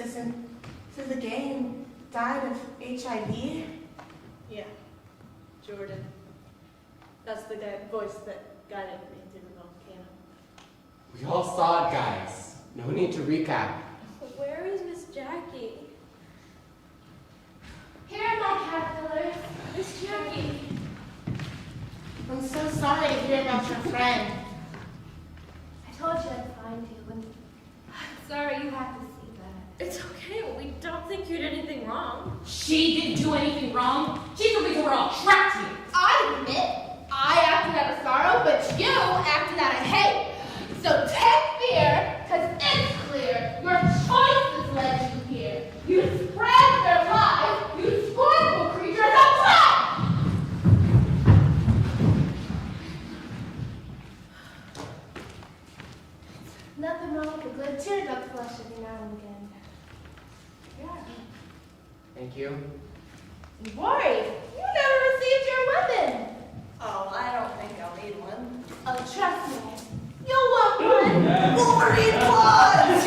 through the game died of HIV? Yeah, Jordan. That's the voice that guided me through the volcano. We all saw it, guys. No need to recap. Where is Miss Jackie? Here are my caterpillars. Miss Jackie. I'm so sorry to hear about your friend. I told you I'd find you, and I'm sorry you have to see that. It's okay. We don't think you did anything wrong. She didn't do anything wrong. She's the reason we're all trapped here. I admit, I acted out of sorrow, but you acted out of hate. So take fear, because it's clear your choices led you here. You spread their lies, you scornful creatures of trash! Nothing wrong with a good tear-duct flush every now and again. Yeah. Thank you. Rory, you never received your weapon. Oh, I don't think I'll need one. Oh, trust me. You'll want one. Wolverine claws!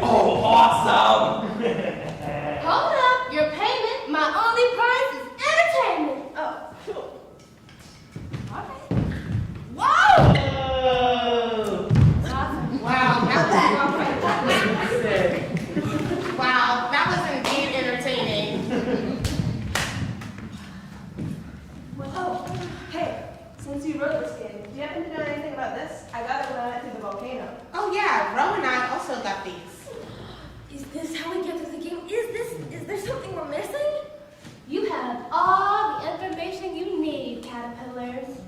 Oh, awesome! Hold up. Your payment, my only price is entertainment. Oh, cool. Okay. Whoa! Awesome. Wow, wow, that was indeed entertaining. Oh, hey, since you wrote this game, do you happen to know anything about this? I got it when I went through the volcano. Oh yeah, Ro and I also got these. Is this how we get through the game? Is there something we're missing? You have all the information you need, caterpillars.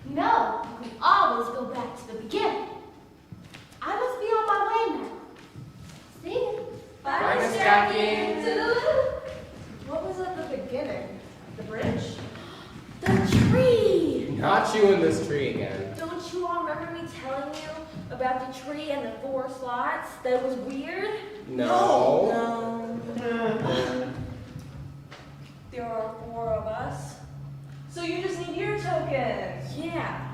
You know, you can always go back to the beginning. I must be on my way now. See you. Bye, Miss Jackie. Toodaloo. What was at the beginning? The bridge? The tree! Not you in this tree again. Don't you all remember me telling you about the tree and the 4 slots? That was weird? No. There are 4 of us. So you just need your tokens. Yeah.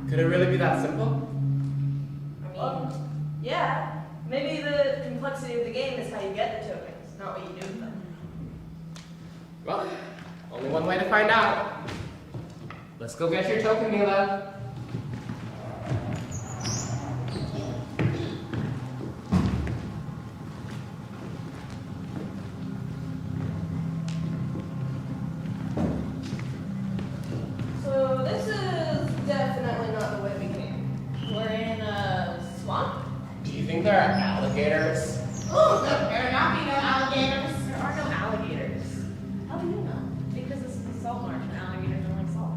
Could it really be that simple? Yeah. Maybe the complexity of the game is how you get the tokens, not what you do with them. Well, only one way to find out. Let's go get your token, Mila. So this is definitely not the way we came. We're in a swamp? Do you think there are alligators? Oh, there better not be no alligators. There are no alligators. How do you know? Because this is a salt marsh and alligators don't like salt.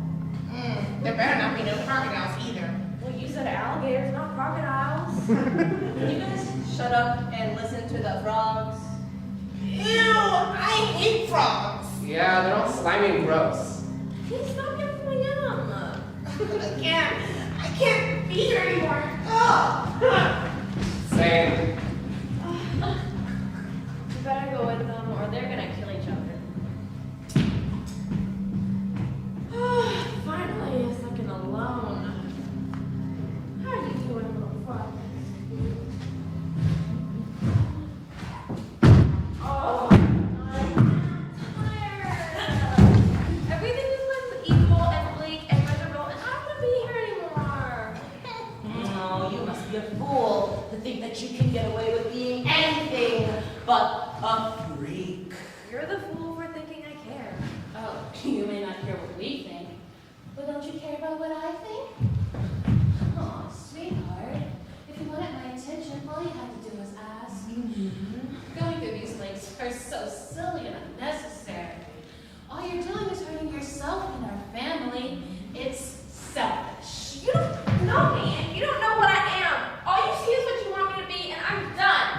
There better not be no crocodiles either. Well, you said alligators, not crocodiles. Can you guys shut up and listen to the frogs? Ew, I hate frogs. Yeah, they're all slimy and gross. Please stop getting my yum. I can't be here anymore. Ugh. Same. You better go with them or they're gonna kill each other. Finally, a second alone. How are you doing, little frog? Oh, I'm tired. Everything is like evil and bleak and miserable, and I don't want to be here anymore. Oh, you must be a fool to think that you can get away with being anything but a freak. You're the fool for thinking I care. Oh, you may not care what we think, but don't you care about what I think? Oh, sweetheart, if you wanted my attention, all you had to do was ask. Going through these links are so silly and unnecessary. All you're doing is hurting yourself and our family. It's selfish. You don't know me, and you don't know what I am. All you see is what you want me to be, and I'm done.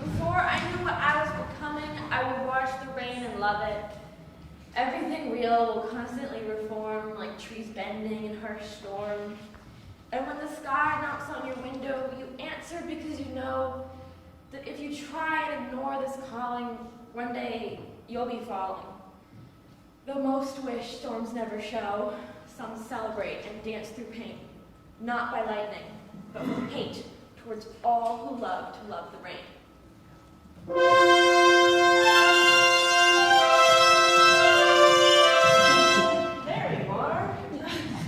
Before I knew what I was becoming, I would watch the rain and love it. Everything real will constantly reform, like trees bending in harsh storm. And when the sky knocks on your window, you answer because you know that if you try and ignore this calling, one day you'll be falling. Though most wish storms never show, some celebrate and dance through pain. not by lightning, but from hate towards all who love to love the rain. There you are.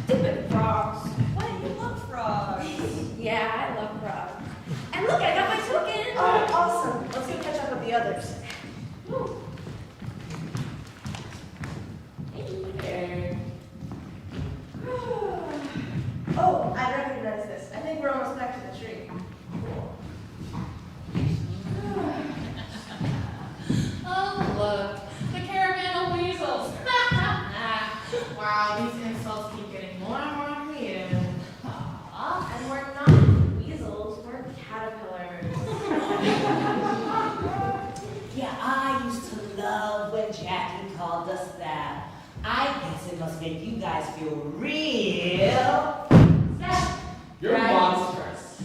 Stupid frogs. Why do you love frogs? Yeah, I love frogs. And look, I got my token! Oh, awesome. Let's go catch up with the others. Oh, I recognize this. I think we're almost back to the tree. Oh, look, the caravan of weasels. Wow, these insults keep getting more and more creative. Aw, and we're not weasels, we're caterpillars. Yeah, I used to love when Jackie called us that. I guess it must make you guys feel real. You're Right. monstrous.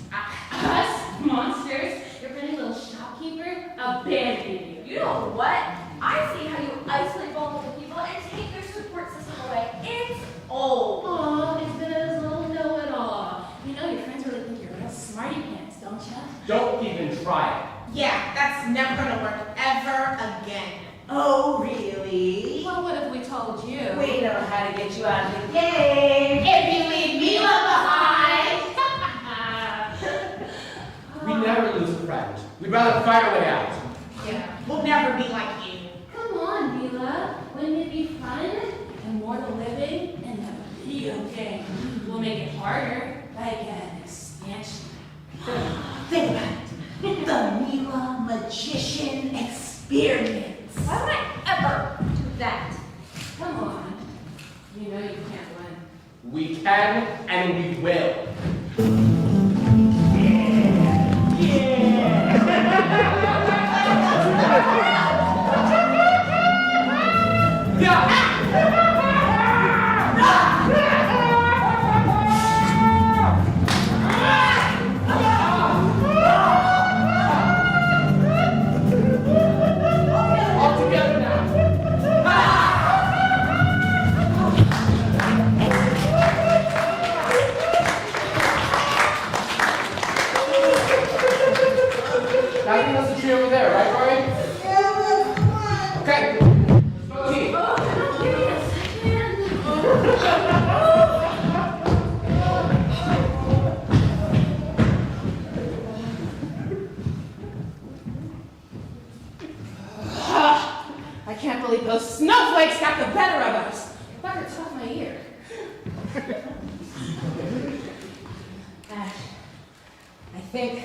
Us? Monsters? Your friendly little shopkeeper? Abandoned you. You know what? I see how you isolate vulnerable people and take their support system away. It's old. Aw, it's been a little know-it-all. You know your friends really think you're real smarty pants, don't ya? Don't even try it. Yeah, that's never gonna work ever again. Oh, really? Well, what if we told you? We know how to get you out of the game. If you leave Mila behind! We never lose a friend. We'd rather fight our way out. Yeah, we'll never be like you. Come on, Mila. Wouldn't it be fun? And more to living in the video game. We'll make it harder, like an expansion. Think about it. The Mila Magician Experience. Why would I ever do that? Come on. You know you can't win. We can and we will. I think that's the tree over there, right, Rory? Okay. Let's go team. Give me a I can't believe those snowflakes got the better of us. That hurts off my ear. Ash, I think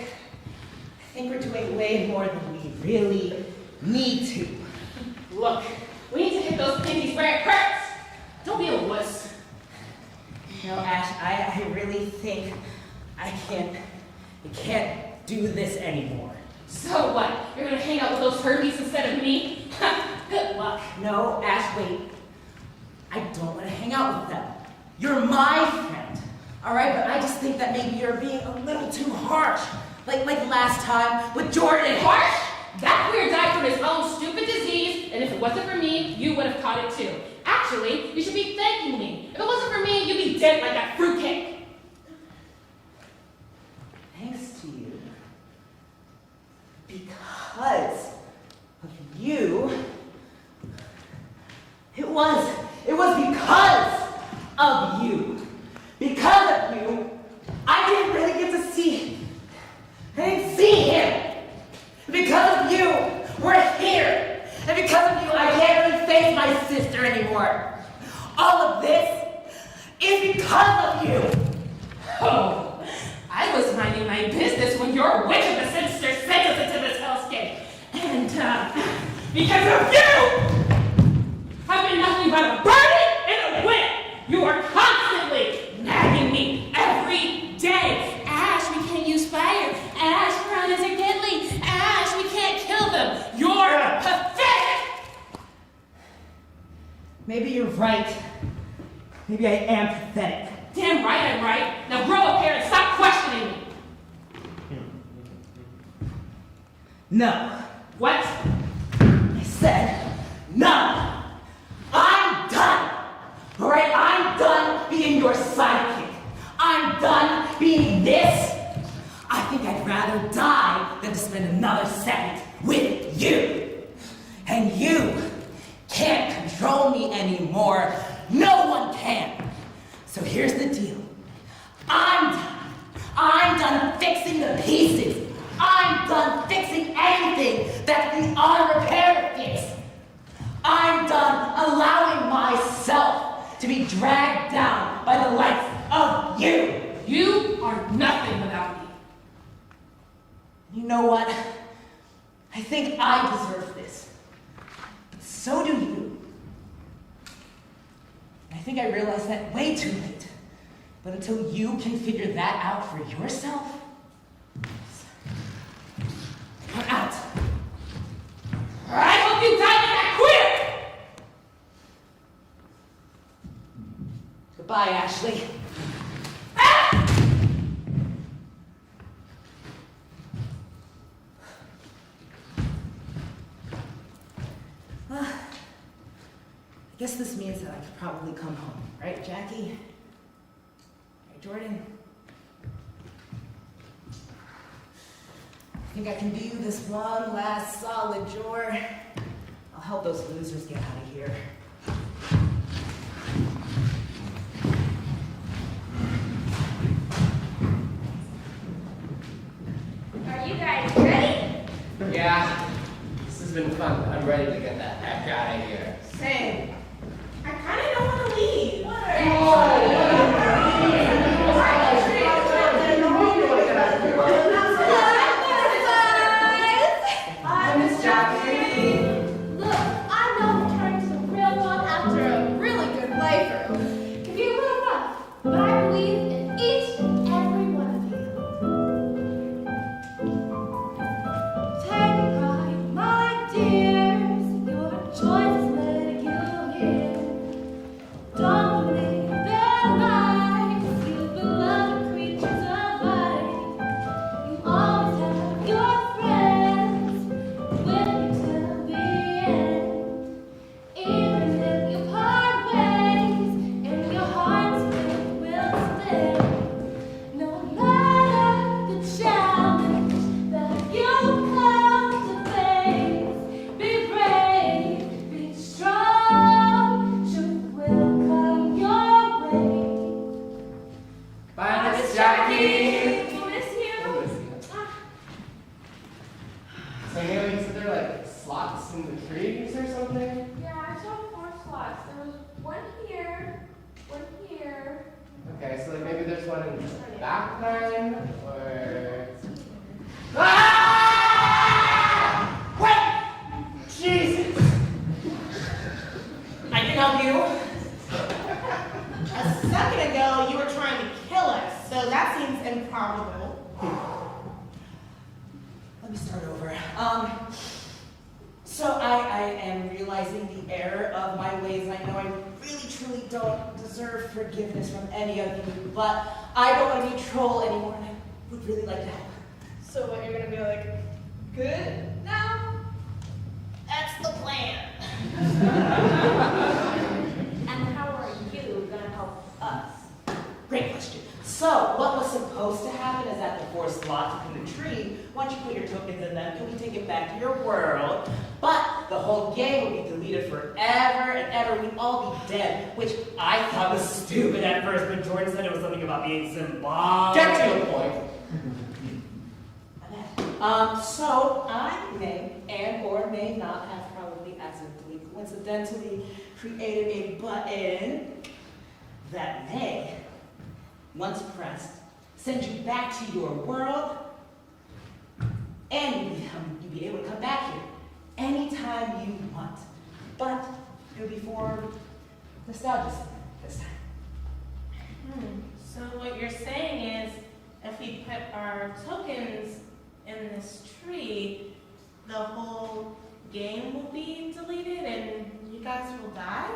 we're doing way more than we really need to. Look, we need to hit those pinkies where it hurts. Don't be a wuss. You know, Ash, I really think I can't do this anymore. So what? You're gonna hang out with those herbies instead of me? Good luck. No, Ash, wait. I don't want to hang out with them. You're my friend, all right? But I just think that maybe you're being a little too harsh. Like last time with Jordan. Harsh? That queer died from his own stupid disease, and if it wasn't for me, you would have caught it too. Actually, you should be thanking me. If it wasn't for me, you'd be dead like that fruitcake. Thanks to you. Because of you. It was because of you. Because of you, I didn't really get to see. I didn't see him. Because of you, we're here. And because of you, I can't really face my sister anymore. All of this is because of you. Oh, I was minding my business when your witch of a sister sent us into this hellscape. And, because of you, I've been nothing but a burden and a whip. You are constantly nagging me every day. Ash, we can't use fire. Ash, piranhas are deadly. Ash, we can't kill them. You're pathetic. Maybe you're right. Maybe I am pathetic. Damn right I'm right. Now grow up here and stop questioning me. No. What? I said no. I'm done. All right, I'm done being your sidekick. I'm I'm done being this, I think I'd rather die than to spend another second with you. And you can't control me anymore. No one can. So here's the deal. I'm done. I'm done fixing the pieces. I'm done fixing anything that the unrepaired fix. I'm done allowing myself to be dragged down by the likes of you. You are nothing without me. You know what? I think I deserve this. So do you. I think I realized that way too late. But until you can figure that out for yourself, I'm out. I hope you die like that queer! Goodbye, Ashley. I guess this means that I could probably come home, right, Jackie? Right, Jordan? I think I can do this one last solid chore. I'll help those losers get out of here. Are you guys ready? Yeah, this has been fun. I'm ready to get the heck out of here. Same. I kind of don't want to leave. Hi, Miss Jackie. Look, I know the turn to the real one after a really good playthrough. Can be a little rough, but I believe in each and every one of you. Take pride, my dears, your choices make you here. Don't believe their lies, you beloved creatures of light. You always have your friends with you till the end. Even if you part ways and your hearts will stay. No matter the challenge that you come to face, be brave, be strong, truth will come your way. Bye, Miss Jackie. We'll miss you. We'll miss you. So, Neil, you said there are like slots in the trees or something? Yeah, I saw 4 slots. There was one here, one here. Okay, so like maybe there's one in the back then, or... Wait! Jesus! I can help you. A second ago, you were trying to kill us, so that seems improbable. Let me start over. So I am realizing the error of my ways, and I know I really truly don't deserve forgiveness from any of you, but I don't want to be a troll anymore, and I would really like to help. So what, you're gonna be like, good now? That's the plan. And how are you gonna help us? Great question. So, what was supposed to happen is that the 4 slots in the tree, once you put your tokens in them, you'll be taken back to your world, but the whole game will be deleted forever and ever. We'd all be dead, which I thought was stupid at first, but Jordan said it was something about being symbolic. Get to the point. So I may and or may not have probably accidentally, coincidentally created a button that may, once pressed, send you back to your world, and you'll be able to come back here anytime you want. But it'll be for nostalgia this time. So what you're saying is, if we put our tokens in this tree, the whole game will be deleted and you guys will die?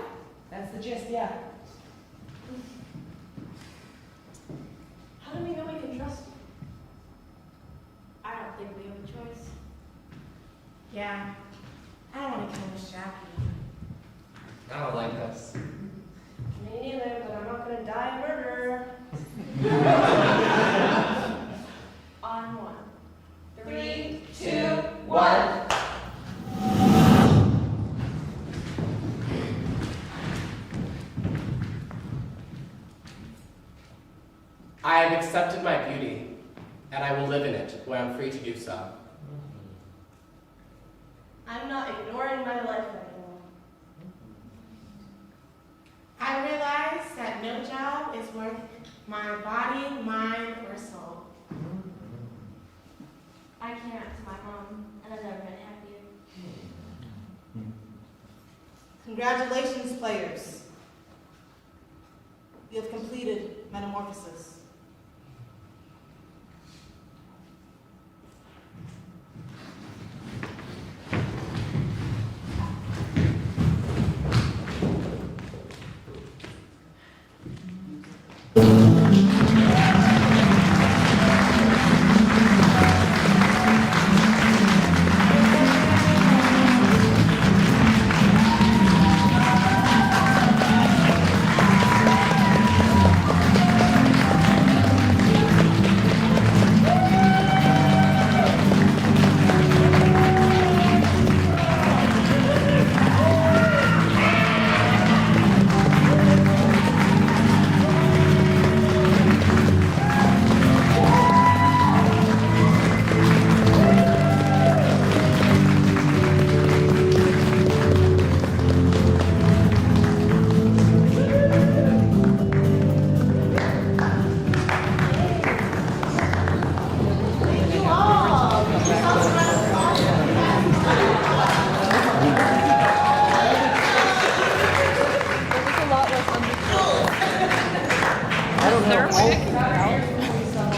That's the gist, yeah. How do we know we can trust you? I don't think we have a choice. Yeah. I don't want to kill Miss Jackie. I don't like this. Me neither, but I'm not gonna die a murderer. I have accepted my beauty, and I will live in it where I'm free to do so. I'm not ignoring my life anymore. I realize that no job is worth my body, mind, or soul. I came out to my home, and I've never been happier. Congratulations, players. You have completed metamorphosis.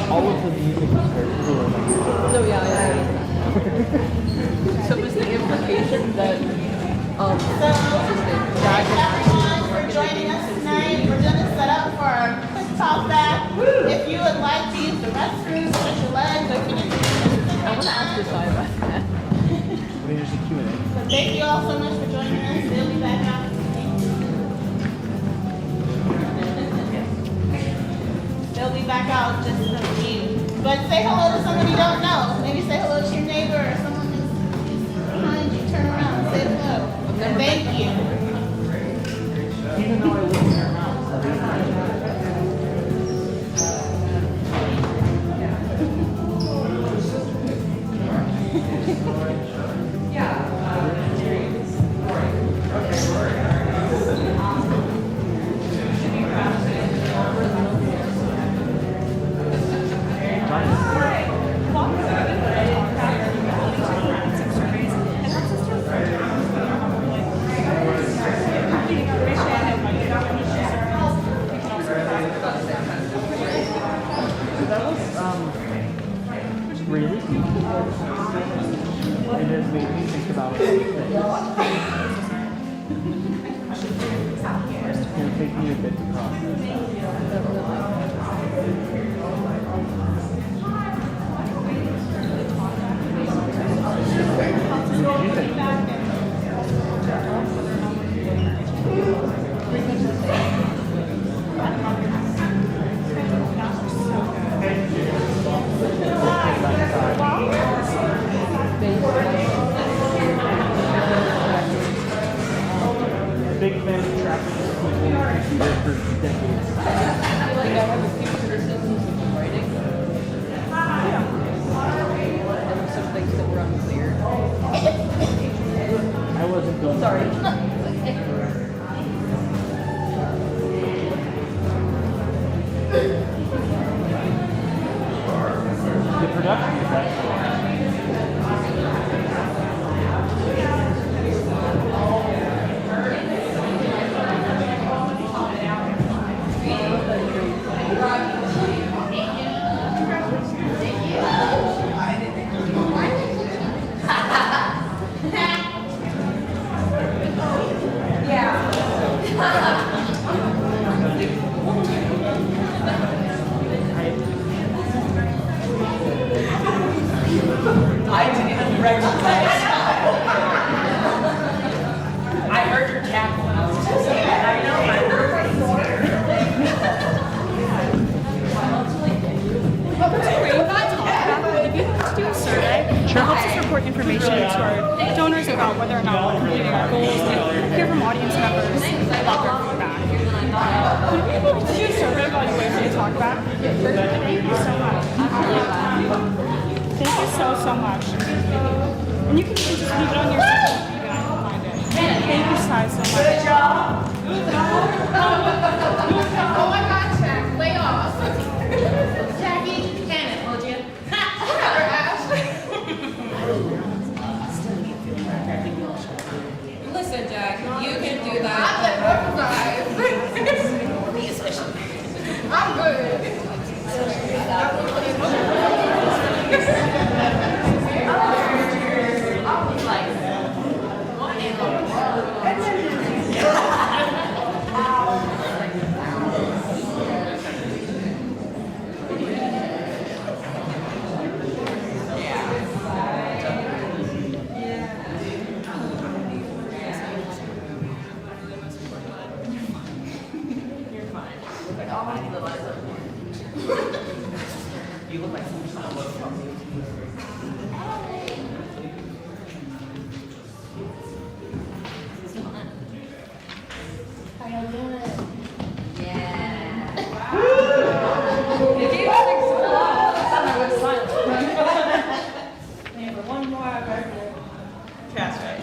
All of the music is very cool. So yeah. So was the implication that Thank everyone for joining us tonight. We're going to set up for a quick talkback. If you would like to use the restroom, stretch your legs, or if you need to I want to ask your side about that. There's a Q&A. But thank you all so much for joining us. They'll be back out. They'll be back out just in a few. But say hello to somebody you don't know. Maybe say hello to your neighbor or someone who's behind you. Turn around and say hello. And thank you. Even though I live in your house, really? It has made me think about it. It's going to take me a bit to process that. What did you think? Big fan of trapping people who live for decades. I feel like I have a few criticisms of the writing. And some things that were unclear. I wasn't going. Sorry. The production is excellent. I didn't even recognize. I heard your cackle. I know my Do a survey that helps us report information to our donors about whether or not we're completing our goals and hear from audience members about their feedback. Would you be able to do a survey evaluation to talk wrap it. Thank you so much. Thank you so much. And you can even just leave it on your phone if you guys can find it. Thank you guys so much. Good job. Good job. Oh my God, Jack, lay off. Jackie, Kenneth, would you? Whatever, Ash. Listen, Jack, you can do that. I'm good. You look like someone. How y'all doing? Yeah. If you think so, I was silent. Maybe for one more, I better cast right.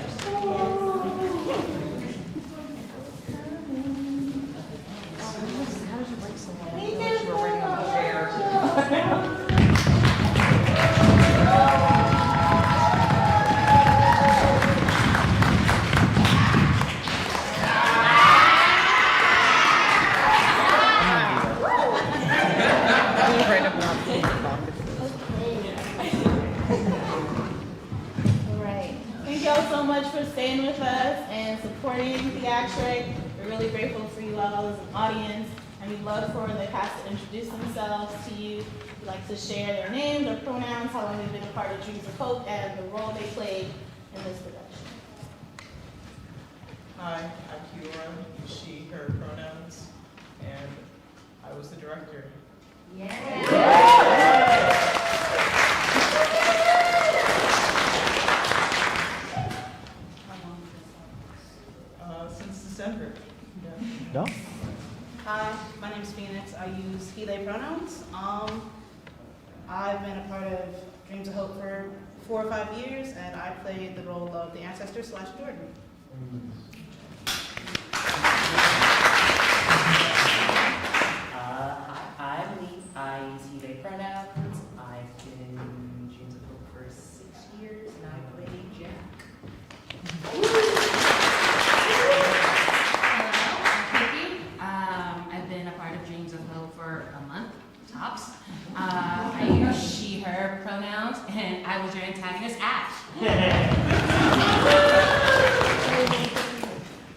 Alright. Thank y'all so much for staying with us and supporting theatriQ. We're really grateful for you all as an audience, and we'd love for the cast to introduce themselves to you. We'd like to share their name, their pronouns, how long they've been a part of Dreams of Hope, and the role they played in this production. Hi, I'm Kiora, she, her pronouns, and I was the director. Since December. No? Hi, my name's Phoenix. I use he, they pronouns. I've been a part of Dreams of Hope for 4 or 5 years, and I played the role of the ancestor / Jordan. Hi, I'm Lee. I use he, they pronouns. I've been in Dreams of Hope for 6 years, and I play Jack. I've been a part of Dreams of Hope for a month, tops. I use she, her pronouns, and I was your antagonist, Ash.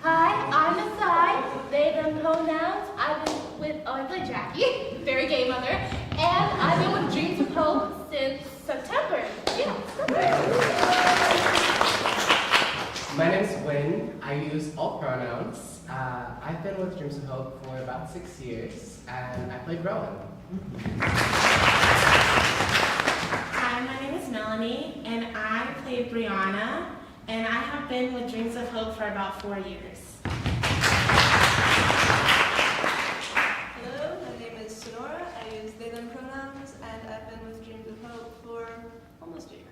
Hi, I'm Asai. They, them pronouns. I've been with, I play Jackie, very gay mother, and I've been with Dreams of Hope since September. Yeah, My name is Wynn. I use all pronouns. I've been with Dreams of Hope for about 6 years, and I play Rowan. Hi, my name is Melanie, and I play Brianna, and I have been with Dreams of Hope for about 4 years. Hello, my name is Sonora. I use they, them pronouns, and I've been with Dreams of Hope for almost a year.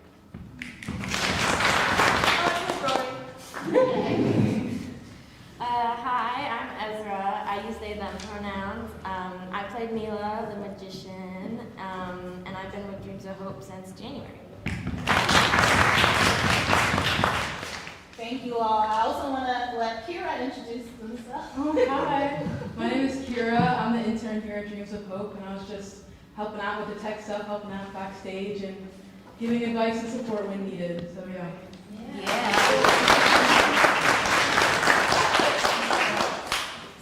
Hi, I'm Ezra. I use they, them pronouns. I played Mila, the magician, and I've been with Dreams of Hope since January. Thank you all. I also want to let Kira introduce themselves. Hi, my name is Kira. I'm the intern here at Dreams of Hope, and I was just helping out with the tech stuff, helping out backstage, and giving advice and support when needed. So yeah.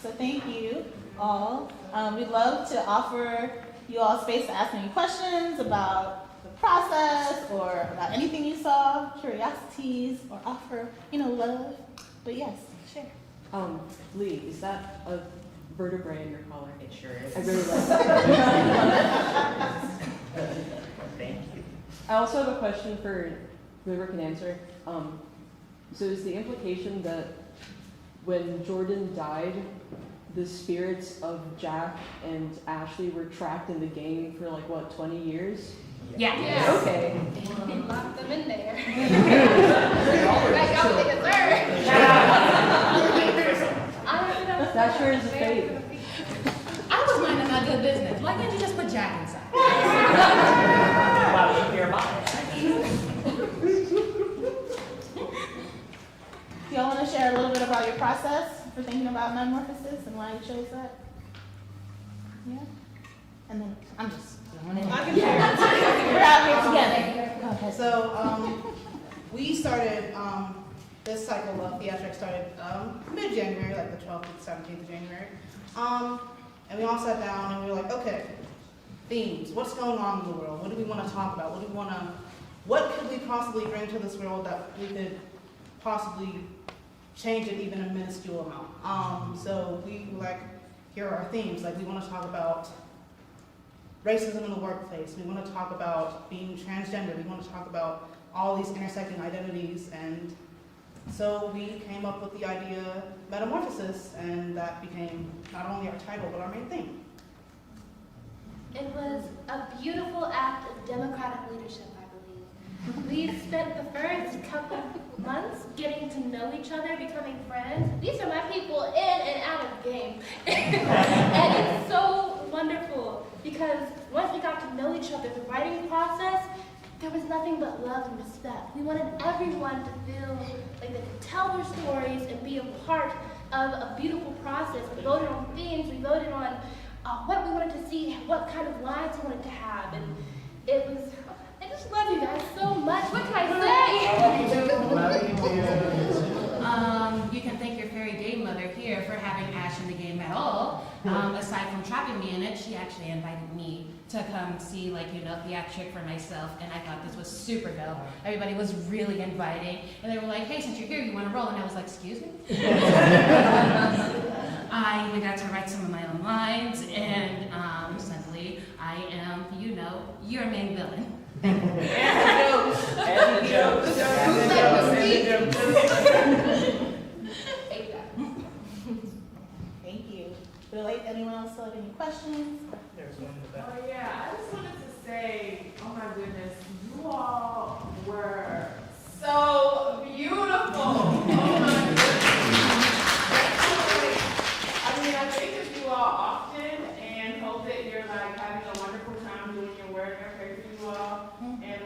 So thank you all. We'd love to offer you all space to ask any questions about the process or about anything you saw, curiosities, or offer, love. But yes, share. Lee, is that a vertebrae in your collar? It sure is. I really like it. Thank you. I also have a question for whoever can answer. So is the implication that when Jordan died, the spirits of Jack and Ashley were trapped in the game for like what, 20 years? Yeah. Okay. They locked them in there. That's what they deserve. That sure is a fate. I was minding my good business. Why can't you just put Jack inside? Wow, you're mine. Do y'all want to share a little bit about your process for thinking about metamorphosis and why you chose that? Yeah? And then I'm just going in. I can share. We're out here together. Okay. So, we started, this cycle of theatriQ started mid-January, like the 12th to the 17th of January. And we all sat down and we were like, okay, themes, what's going on in the world? What do we want to talk about? What could we possibly bring to this world that we could possibly change it even a minuscule amount? So we were like, here are our themes. Like, we want to talk about racism in the workplace. We want to talk about being transgender. We want to talk about all these intersecting identities. And so we came up with the idea metamorphosis, and that became not only our title, but our main theme. It was a beautiful act of democratic leadership, I believe. We spent the first couple months getting to know each other, becoming friends. These are my people in and out of the game. And it's so wonderful because once we got to know each other, the writing process, there was nothing but love and respect. We wanted everyone to feel like they could tell their stories and be a part of a beautiful process. We voted on themes, we voted on what we wanted to see, what kind of lines we wanted to have, and it was, I just love you guys so much. What can I say? You can thank your fairy game mother here for having Ash in the game at all. Aside from trapping me in it, she actually invited me to come see, theatriQ for myself, and I thought this was super dope. Everybody was really inviting, and they were like, hey, since you're here, you want to roll? And I was like, excuse me? I even got to write some of my own lines, and suddenly I am, your main villain. And the jokes. Thank you. Will anyone else have any questions? There's one in the back. Oh yeah, I just wanted to say, oh my goodness, you all were so beautiful. Oh my goodness. I mean, I think of you all often and hope that you're having a wonderful time doing your work. I pray for you all. And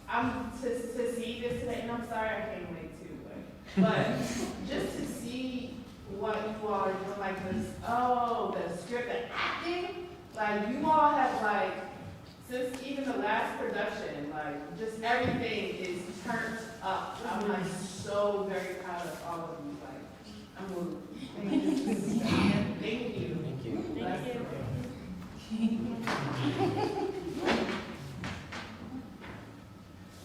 I'm to see this today, and I'm sorry I came late too, but just to see what you all are doing, the script and acting, you all have since even the last production, just everything is turned up. I'm so very proud of all of you. I'm moved. Thank you. Thank you. Thank you. Thank you.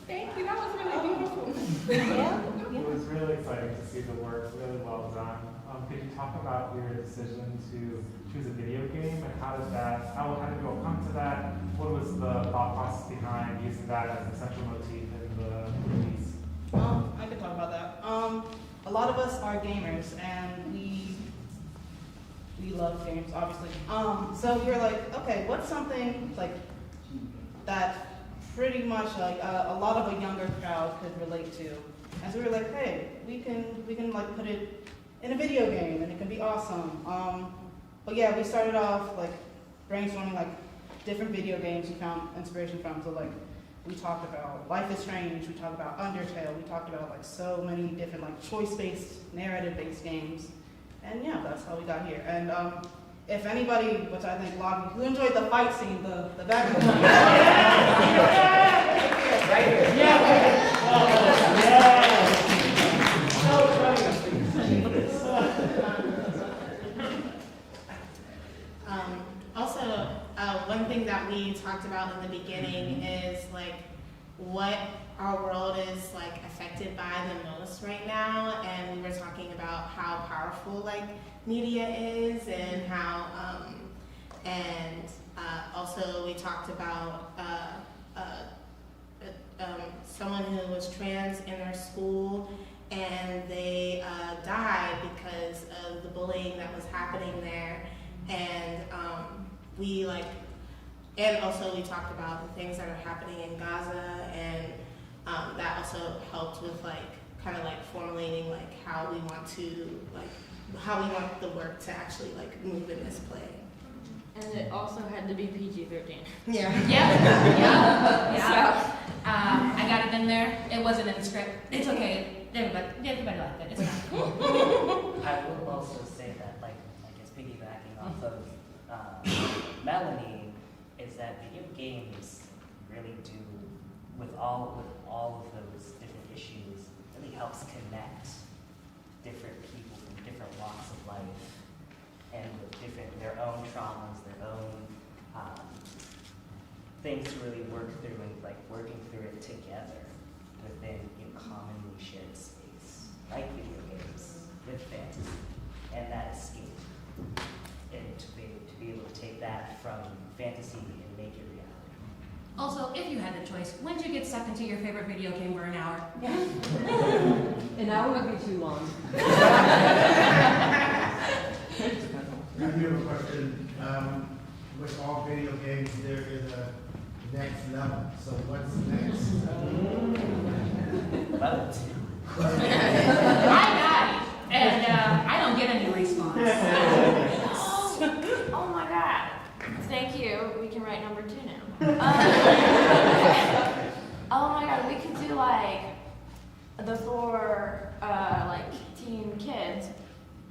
Thank you, that was really beautiful. It was really exciting to see the work, really well done. Could you talk about your decision to choose a video game, and how did you all come to that? What was the thought process behind using that as a central motif in the release? I can talk about that. A lot of us are gamers, and we love games, obviously. So we were like, okay, what's something that pretty much a lot of a younger crowd could relate to? And so we were like, hey, we can put it in a video game, and it can be awesome. But yeah, we started off brainstorming different video games we found inspiration from. So we talked about Life is Strange, we talked about Undertale, we talked about so many different choice-based, narrative-based games. And yeah, that's how we got here. And if anybody, which I think a lot of you, who enjoyed the fight scene, the back of the Right here. Also, one thing that we talked about in the beginning is what our world is affected by the most right now, and we were talking about how powerful media is, and how also we talked about someone who was trans in our school, and they died because of the bullying that was happening there. And we also we talked about the things that are happening in Gaza, and that also helped with kind of formulating how we want the work to actually move in this play. And it also had to be PG-13. Yeah. Yeah. I got it in there. It wasn't in the script. It's okay. Everybody liked it. It's fine. I will also say that, I guess piggybacking off of Melanie, is that video games really do, with all of those different issues, really helps connect different people from different walks of life and with their own traumas, their own things to really work through, and working through it together within a commonly shared space, like video games with fantasy and that escape, and to be able to take that from fantasy and make it reality. Also, if you had the choice, when did you get sucked into your favorite video game for an hour? An hour would be too long. I do have a question. With all video games, there is a next level. So what's next? Level 2. I died, and I don't get any response. Oh my God. Thank you. We can write number 2 now. Oh my God, we could do the 4 teen kids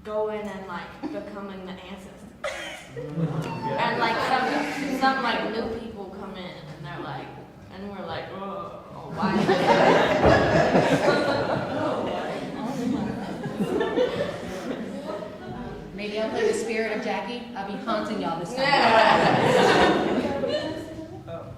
go in and becoming the ancestors. And some new people come in and they're and we're oh, why? Maybe I'll play the spirit of Jackie. I'll be haunting y'all this time.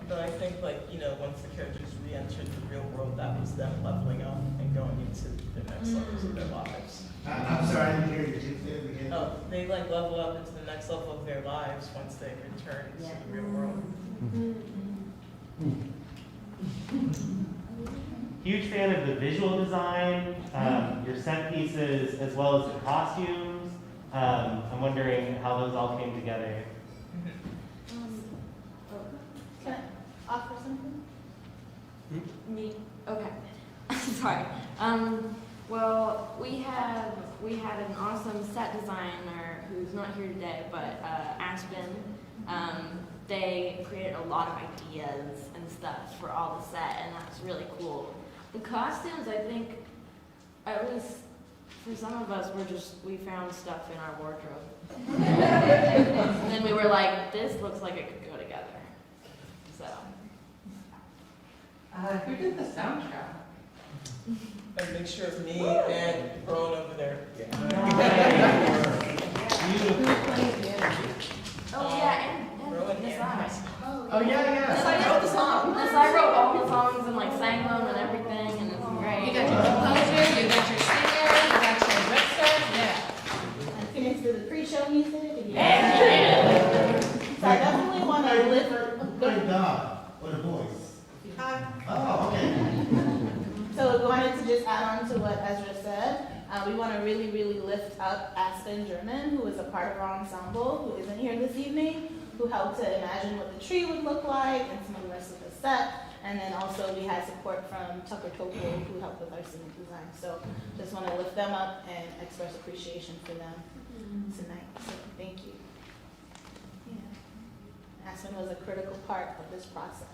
But I think once the characters re-entered the real world, that was them leveling up and going into the next levels of their lives. I'm sorry, I didn't hear you. Did you say it again? Oh, they level up into the next level of their lives once they return to the real world. Huge fan of the visual design, your set pieces, as well as the costumes. I'm wondering how those all came together. Can I offer something? Me? Okay. Sorry. Well, we had an awesome set designer who's not here today, but Aspen. They created a lot of ideas and stuff for all the set, and that's really cool. The costumes, I think, at least for some of us, we found stuff in our wardrobe. And then we were this looks like it could go together. So. Who did the soundtrack? A mixture of me and Rowan over there. Oh yeah, and Nasai. Oh yeah. Nasai wrote the song. Nasai wrote all the songs and sang them and everything, and it's great. You got your composer, you got your singer, you got your mixer. Yeah. I finished through the pre-show music. Yeah. So I definitely want to live. Good God. What a voice. Hi. Oh, okay. So we wanted to just add on to what Ezra said. We want to really, really lift up Aspen German, who is a part of our ensemble, who isn't here this evening, who helped to imagine what the tree would look like and some of the rest of the set. And then also we had support from Tucker Topo, who helped with our scenic design. So just want to lift them up and express appreciation for them tonight. So thank you. Yeah. Aspen was a critical part of this process.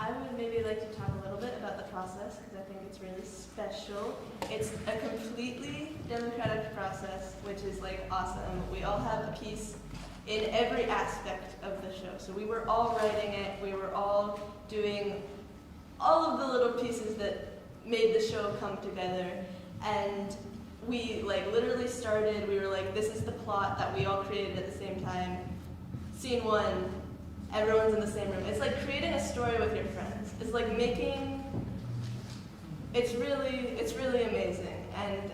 I would maybe like to talk a little bit about the process because I think it's really special. It's a completely democratic process, which is awesome. We all have a piece in every aspect of the show. So we were all writing it, we were all doing all of the little pieces that made the show come together. And we literally started, we were this is the plot that we all created at the same time. Scene 1. Everyone's in the same room. It's like creating a story with your friends. It's like making, it's really amazing. And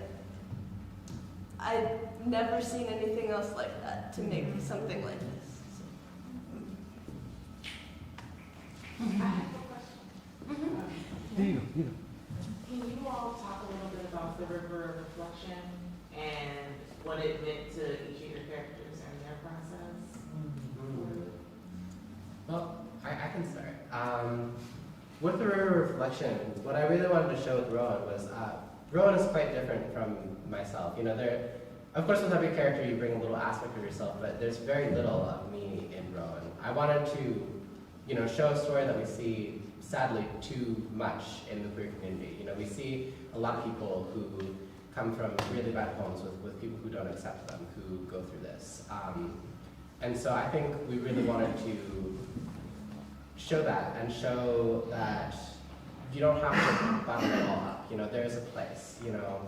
I've never seen anything else like that, to make something like this. Here you go. Can you all talk a little bit about the river reflection and what it meant to each of your characters and their process? Well, I can start. With the river reflection, what I really wanted to show with Rowan was Rowan is quite different from myself. You know, of course, with every character, you bring a little aspect of yourself, but there's very little of me in Rowan. I wanted to, you know, show a story that we see, sadly, too much in the queer community. You know, we see a lot of people who come from really bad homes with people who don't accept them, who go through this. And so I think we really wanted to show that and show that you don't have to bottle it all up. You know, there's a place, you know.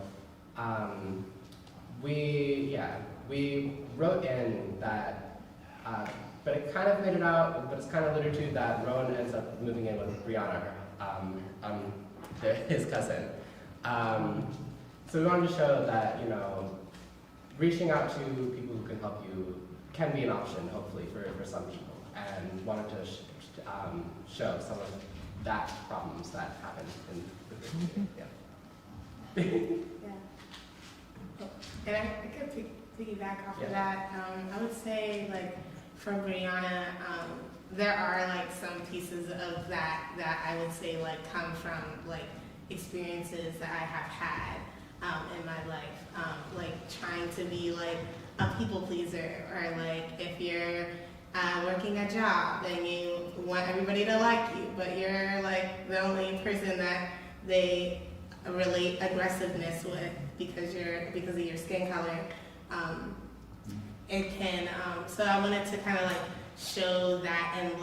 We wrote in that, but it kind of made it out, but it's kind of alluded to that Rowan ends up moving in with Brianna, his cousin. So we wanted to show that, you know, reaching out to people who can help you can be an option, hopefully, for some people, and wanted to show some of that problems that happen in the community. And I could piggyback off of that. I would say, like, for Brianna, there are like some pieces of that I would say like come from like experiences that I have had in my life, like trying to be like a people pleaser, or like if you're working a job and you want everybody to like you, but you're like the only person that they relate aggressiveness with because of your skin color. It can, so I wanted to kind of like show that and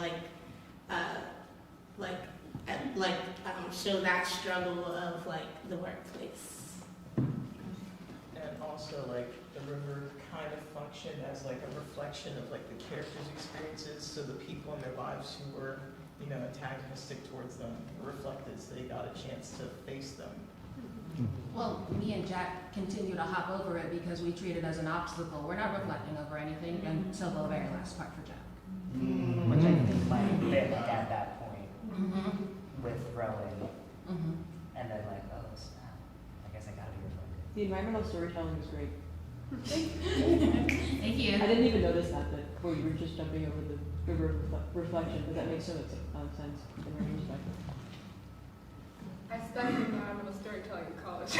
show that struggle of like the workplace. And also like the river kind of functioned as like a reflection of like the characters' experiences, so the people in their lives who were, you know, antagonistic towards them were reflected, so they got a chance to face them. Well, me and Jack continue to hop over it because we treat it as an obstacle. We're not reflecting over anything until the very last part for Jack. Which I think might fit like at that point with Rowan. And then like, oh snap, I guess I gotta be reflected. The environmental storytelling is great. Thank you. I didn't even notice that before you were just jumping over the river reflection, but that makes so much sense in retrospect. I studied environmental storytelling in college.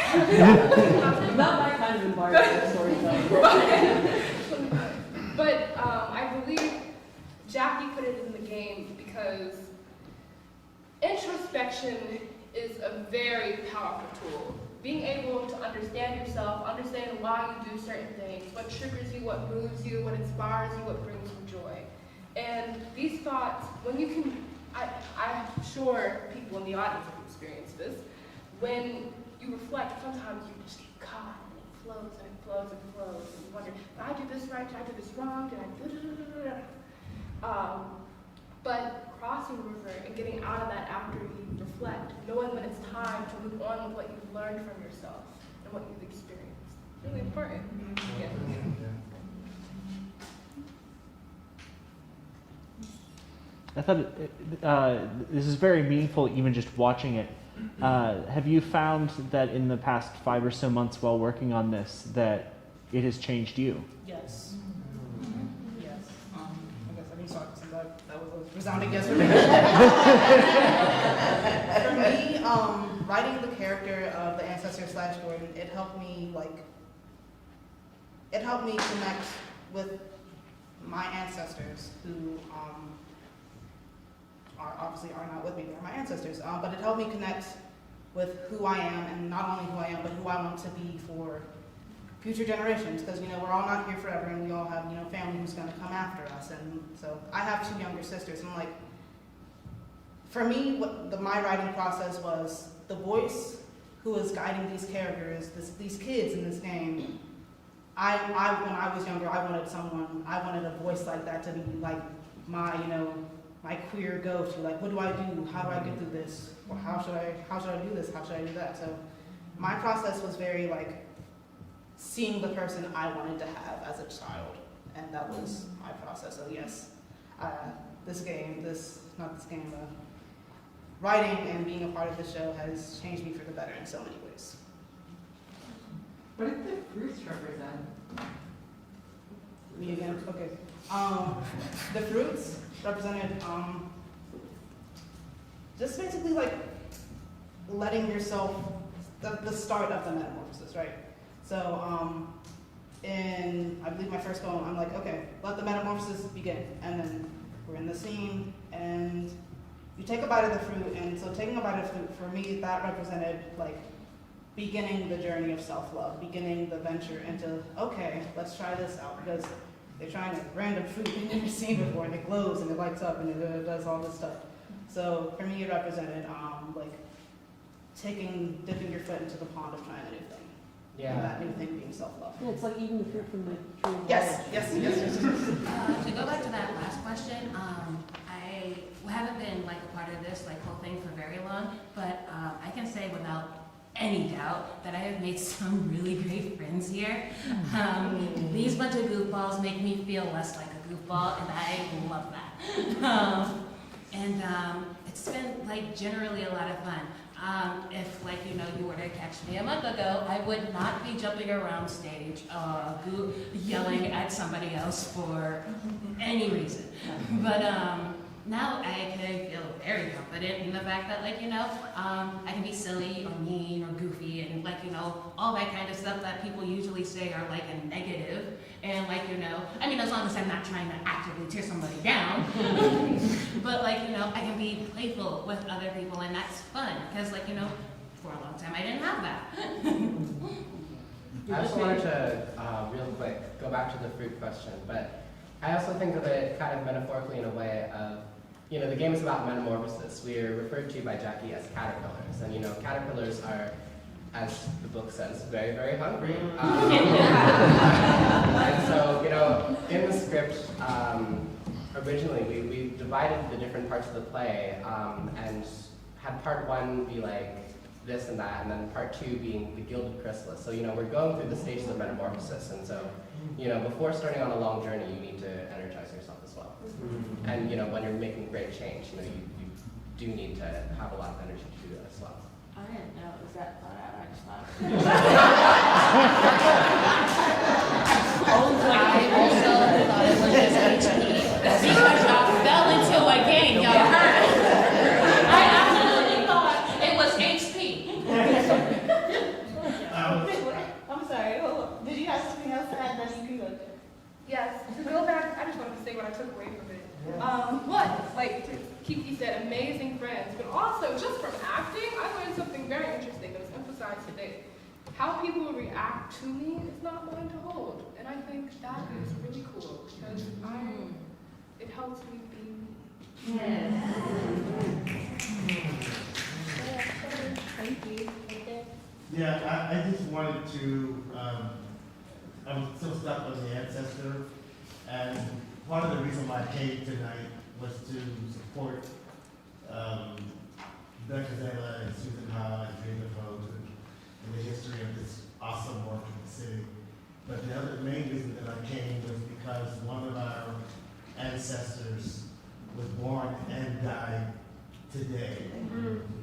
Not my kind of environmental storytelling. But I believe Jackie put it in the game because introspection is a very powerful tool. Being able to understand yourself, understand why you do certain things, what triggers you, what moves you, what inspires you, what brings you joy. And these thoughts, when you can, I'm sure people in the audience have experienced this, when you reflect, sometimes you just get caught and it flows and it flows and it flows and you wonder, did I do this right, did I do this wrong, did I but crossing the river and getting out of that after you reflect, knowing when it's time to move on with what you've learned from yourself and what you've experienced. Really important. Yeah. I thought this is very meaningful, even just watching it. Have you found that in the past 5 or so months while working on this, that it has changed you? Yes. Yes. I guess I can talk to that. That was a resounding yes for me. For me, writing the character of the ancestor / Jordan, it helped me connect with my ancestors who obviously are not with me, they're my ancestors, but it helped me connect with who I am, and not only who I am, but who I want to be for future generations, because, you know, we're all not here forever, and we all have, you know, family who's going to come after us, and so I have 2 younger sisters, and like, for me, my writing process was the voice who was guiding these characters, these kids in this game. When I was younger, I wanted a voice like that to be like my, you know, my queer go-to, like, what do I do? How do I get through this? Or how should I do this? How should I do that? So my process was very like seeing the person I wanted to have as a child, and that was my process. So yes, writing and being a part of the show has changed me for the better in so many ways. What did the fruits represent? Me again? Okay. The fruits represented just basically like letting yourself, the start of the metamorphosis, right? So in, I believe my first poem, I'm like, okay, let the metamorphosis begin. And then we're in the scene and you take a bite of the fruit. And so taking a bite of fruit, for me, that represented like beginning the journey of self-love, beginning the venture into, okay, let's try this out, because they're trying a random fruit you've never seen before, and it glows and it lights up and it does all this stuff. So for me, it represented like dipping your foot into the pond of trying a new thing. Yeah. And that new thing being self-love. Yeah, it's like eating the fruit from the tree. Of Yes, knowledge. yes. To go back to that last question, I haven't been like a part of this like whole thing for very long, but I can say without any doubt that I have made some really great friends here. These bunch of goofballs make me feel less like a goofball, and I love that. It's been like generally a lot of fun. If like you were to catch me a month ago, I would not be jumping around stage, yelling at somebody else for any reason. But now I can feel very confident in the fact that I can be silly or mean or goofy and all that kind of stuff that people usually say are like a negative. And I mean, as long as I'm not trying to actively tear somebody down, but I can be playful with other people, and that's fun because for a long time I didn't have that. I also wanted to, real quick, go back to the fruit question, but I also think of it kind of metaphorically in a way of, the game is about metamorphosis. We are referred to by Jackie as caterpillars, and caterpillars are, as the book says, very, very hungry. And so, in the script, originally we divided the different parts of the play and had part one be like this and that, and then part two being the gilded chrysalis. So, we're going through the stages of metamorphosis, and so, before starting on a long journey, you need to energize yourself as well. And, when you're making great change, you do need to have a lot of energy to do that as well. I didn't know it was that far out. I just thought. I also thought it was just HP because y'all fell into a game, y'all heard it. I absolutely thought it was HP. I'm sorry, hold on. Did you have something else to add that you can go to? Yes, to go back, I just wanted to say what I took away from it. One, like Kiki said, amazing friends, but also just from acting, I learned something very interesting that was emphasized today. How people react to me is not mine to hold, and I think that is really cool because it helps me be me. Thank you. Yeah, I just wanted to, I'm still stuck on the ancestor, and part of the reason why I came tonight was to support Dr. Zayla and Susan Ha and Dream of Hope and the history of this awesome work in the city. But the other main reason that I came was because one of our ancestors was born and died today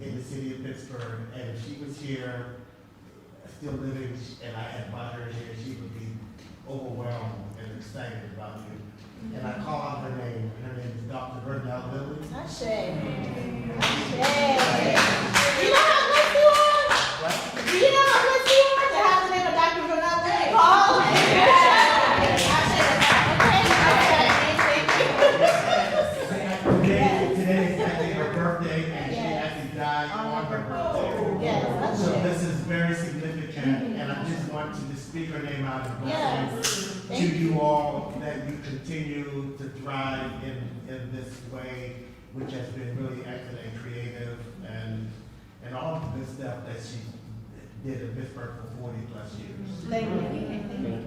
in the city of Pittsburgh, and if she was here, still living, and I had brought her here, she would be overwhelmed and excited about you. And I call out her name. Her name is Dr. Bernal Lilly. Ashe. You know how blessed you are? What? Do you know how blessed you are to have the name of Dr. Bernal Lilly? Paul? Today is actually her birthday, and she actually died on her birthday. Yes, So this is very significant, and I just want to just speak her name out and bless to you all that you continue to thrive in this way, which has been really excellent and creative, and all of the stuff that she did in Pittsburgh for 40 plus years. Thank you.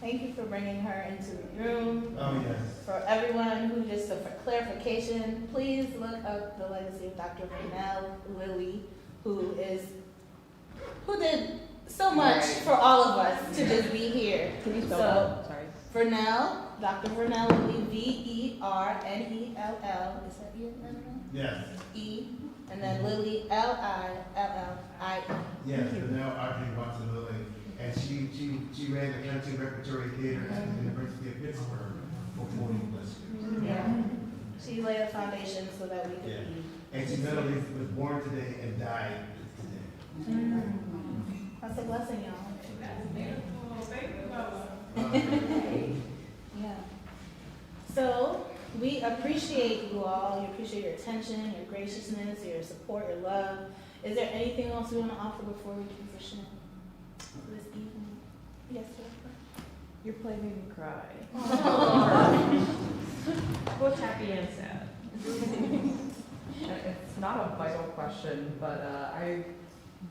Thank you for bringing her into the room. Oh, yes. For everyone who just, for clarification, please look up the legacy of Dr. Bernal Lilly, who did so much for all of us to just be here. Can you spell So, that? Sorry. Bernal Dr. Vernell will be Vernell. Is that you? Yes. E, and then Lily Lillie. Yes, Vernell Audrey Watson Lilly. And she ran the country repertory theater at the University of Pittsburgh for 40 plus years. Yeah. She laid a foundation so that we could Yeah. be. And she literally was born today and died today. That's a blessing, y'all. Yeah. So we appreciate you all. We appreciate your attention, your graciousness, your support, your love. Is there anything else we want to offer before we transition this evening? Yes, sir. Your play made me cry. Both happy and sad. It's not a vital question, but I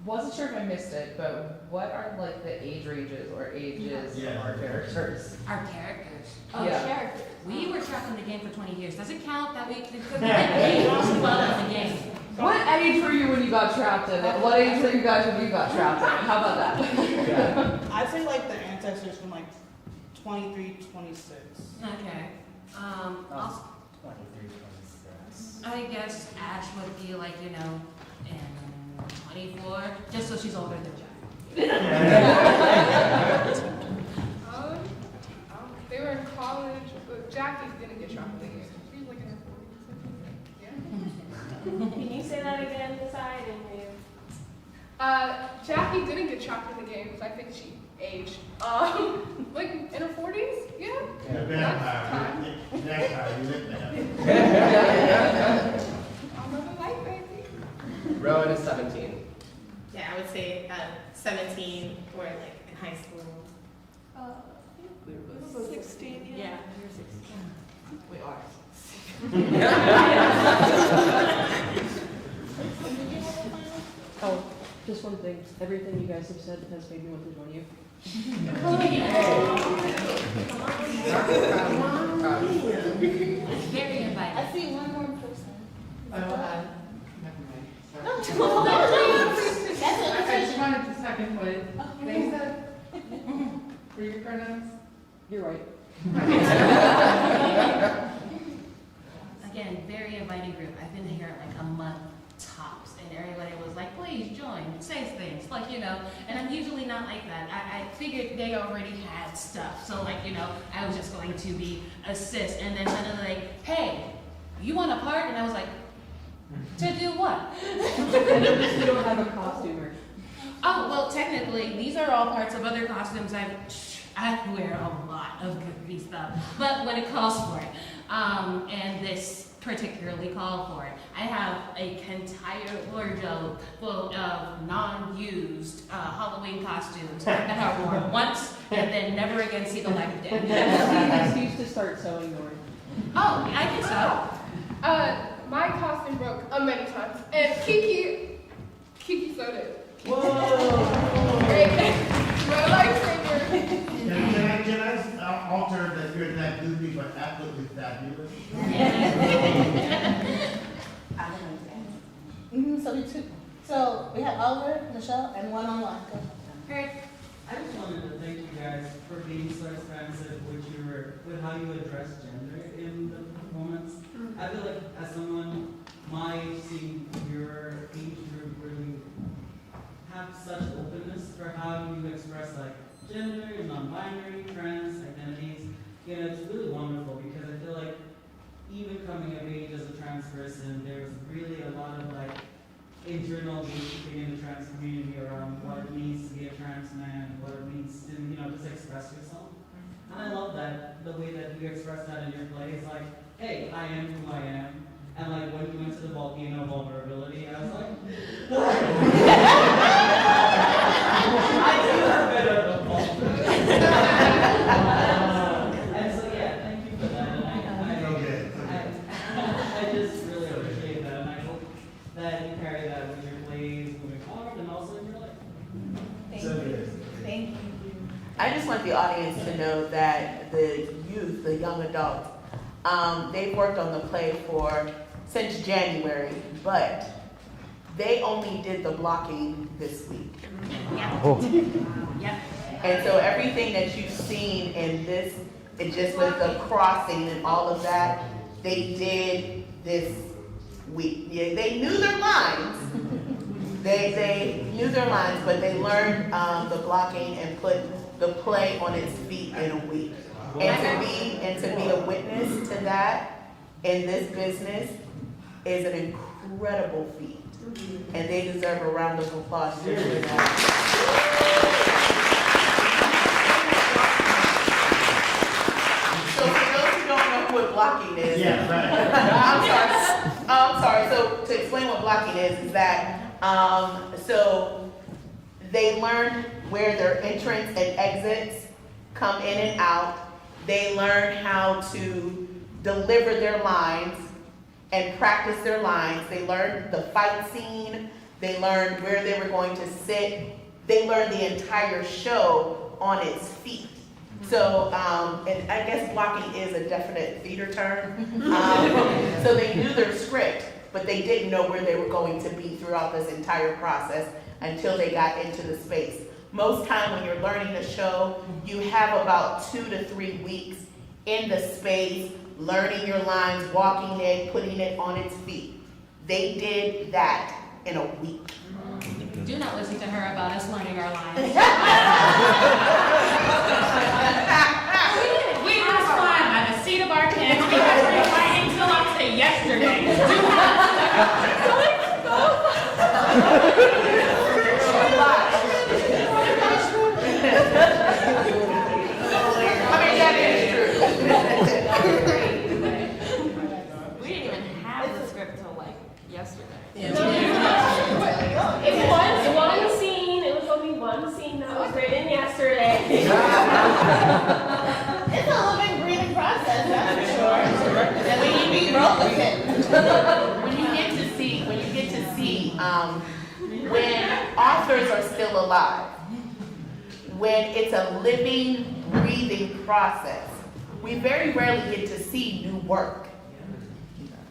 wasn't sure if I missed it, but what are like the age ranges or ages of our characters? Our characters. Yeah. We were trapped in the game for 20 years. Does it count that we didn't age well in the game? What age were you when you got trapped in it? What age were you guys when you got trapped in it? How about that? I'd say like the ancestors from like 23, 26. Okay. Also, 23, 26. I guess Ash would be like, in 24, just so she's older than Jack. They were in college, but Jackie didn't get trapped in the game. She was like in her 40s. Yeah. Can you say that again, Desai? I didn't hear you. Jackie didn't get trapped in the game because I think she aged. Like in her 40s? Yeah. You're vampire. You look I'm a light baby. Rowan is 17. Yeah, I would say 17 or like in high school. 16, Yeah, you're 16. We are. Oh, just one thing. Everything you guys have said has made me want to join you. Very inviting. I see one more person. I just wanted to second what they said. For your pronouns. You're right. Again, very inviting group. I've been here like a month tops, and everybody was like, please join, say things, like, and I'm usually not like that. I figured they already had stuff, so like, I was just going to be assist, and then suddenly like, hey, you want a part? And I was like, to do what? You don't have a costumer. Oh, well, technically, these are all parts of other costumes I wear a lot of goofy stuff, but when it calls for it, and this particularly called for it, I have an entire wardrobe full of non-used Halloween costumes that are worn once and then never again see the light of day. That's an excuse to start sewing, Nori. Oh, I can sew. My costume broke many times, and Kiki sewed it. Whoa! My lifesaver. Can I alter that you're that goofy but absolutely fabulous? So we have Oliver, Michelle, and one online. Go. I just wanted to thank you guys for being so expansive with how you address gender in the performance. I feel like as someone my age, seeing your age group really have such openness for how you express like gender, non-binary, trans identities. It's really wonderful because I feel like even coming of age as a trans person, there's really a lot of like internal gatekeeping in the trans community around what it means to be a trans man, what it means to, just express yourself. And I love that, the way that you express that in your play is like, hey, I am who I am. And like when you went to the volcano of vulnerability, I was like, I do have better than vulnerability. And so yeah, thank you for that. And I just really appreciate that, and I hope that you carry that with your plays moving forward and also in your life. Thank you. I just want the audience to know that the youth, the young adults, they've worked on the play since January, but they only did the blocking this week. Yeah. And so everything that you've seen in this And just with the crossing and all of that, they did this week. Yeah, they knew their lines. They knew their lines, but they learned the blocking and put the play on its feet in a week. And to be a witness to that in this business is an incredible feat. And they deserve a round of applause for doing that. So for those who don't know what blocking is, Yeah, right. I'm sorry. So to explain what blocking is that so they learned where their entrance and exits come in and out. They learned how to deliver their lines and practice their lines. They learned the fight scene. They learned where they were going to sit. They learned the entire show on its feet. So, and I guess blocking is a definite theater term. So they knew their script, but they didn't know where they were going to be throughout this entire process until they got into the space. Most time when you're learning a show, you have about 2 to 3 weeks in the space, learning your lines, walking it, putting it on its feet. They did that in a week. Do not listen to her about us learning our lines. We just flying by the seat of our pants because we were fighting till up to yesterday. I mean, that is true. We didn't even have the script till like yesterday. It's one scene, it was only one scene that was written yesterday. It's a living, breathing process, that's for sure. And we roll with it. When you get to see, when authors are still alive, when it's a living, breathing process, we very rarely get to see new work.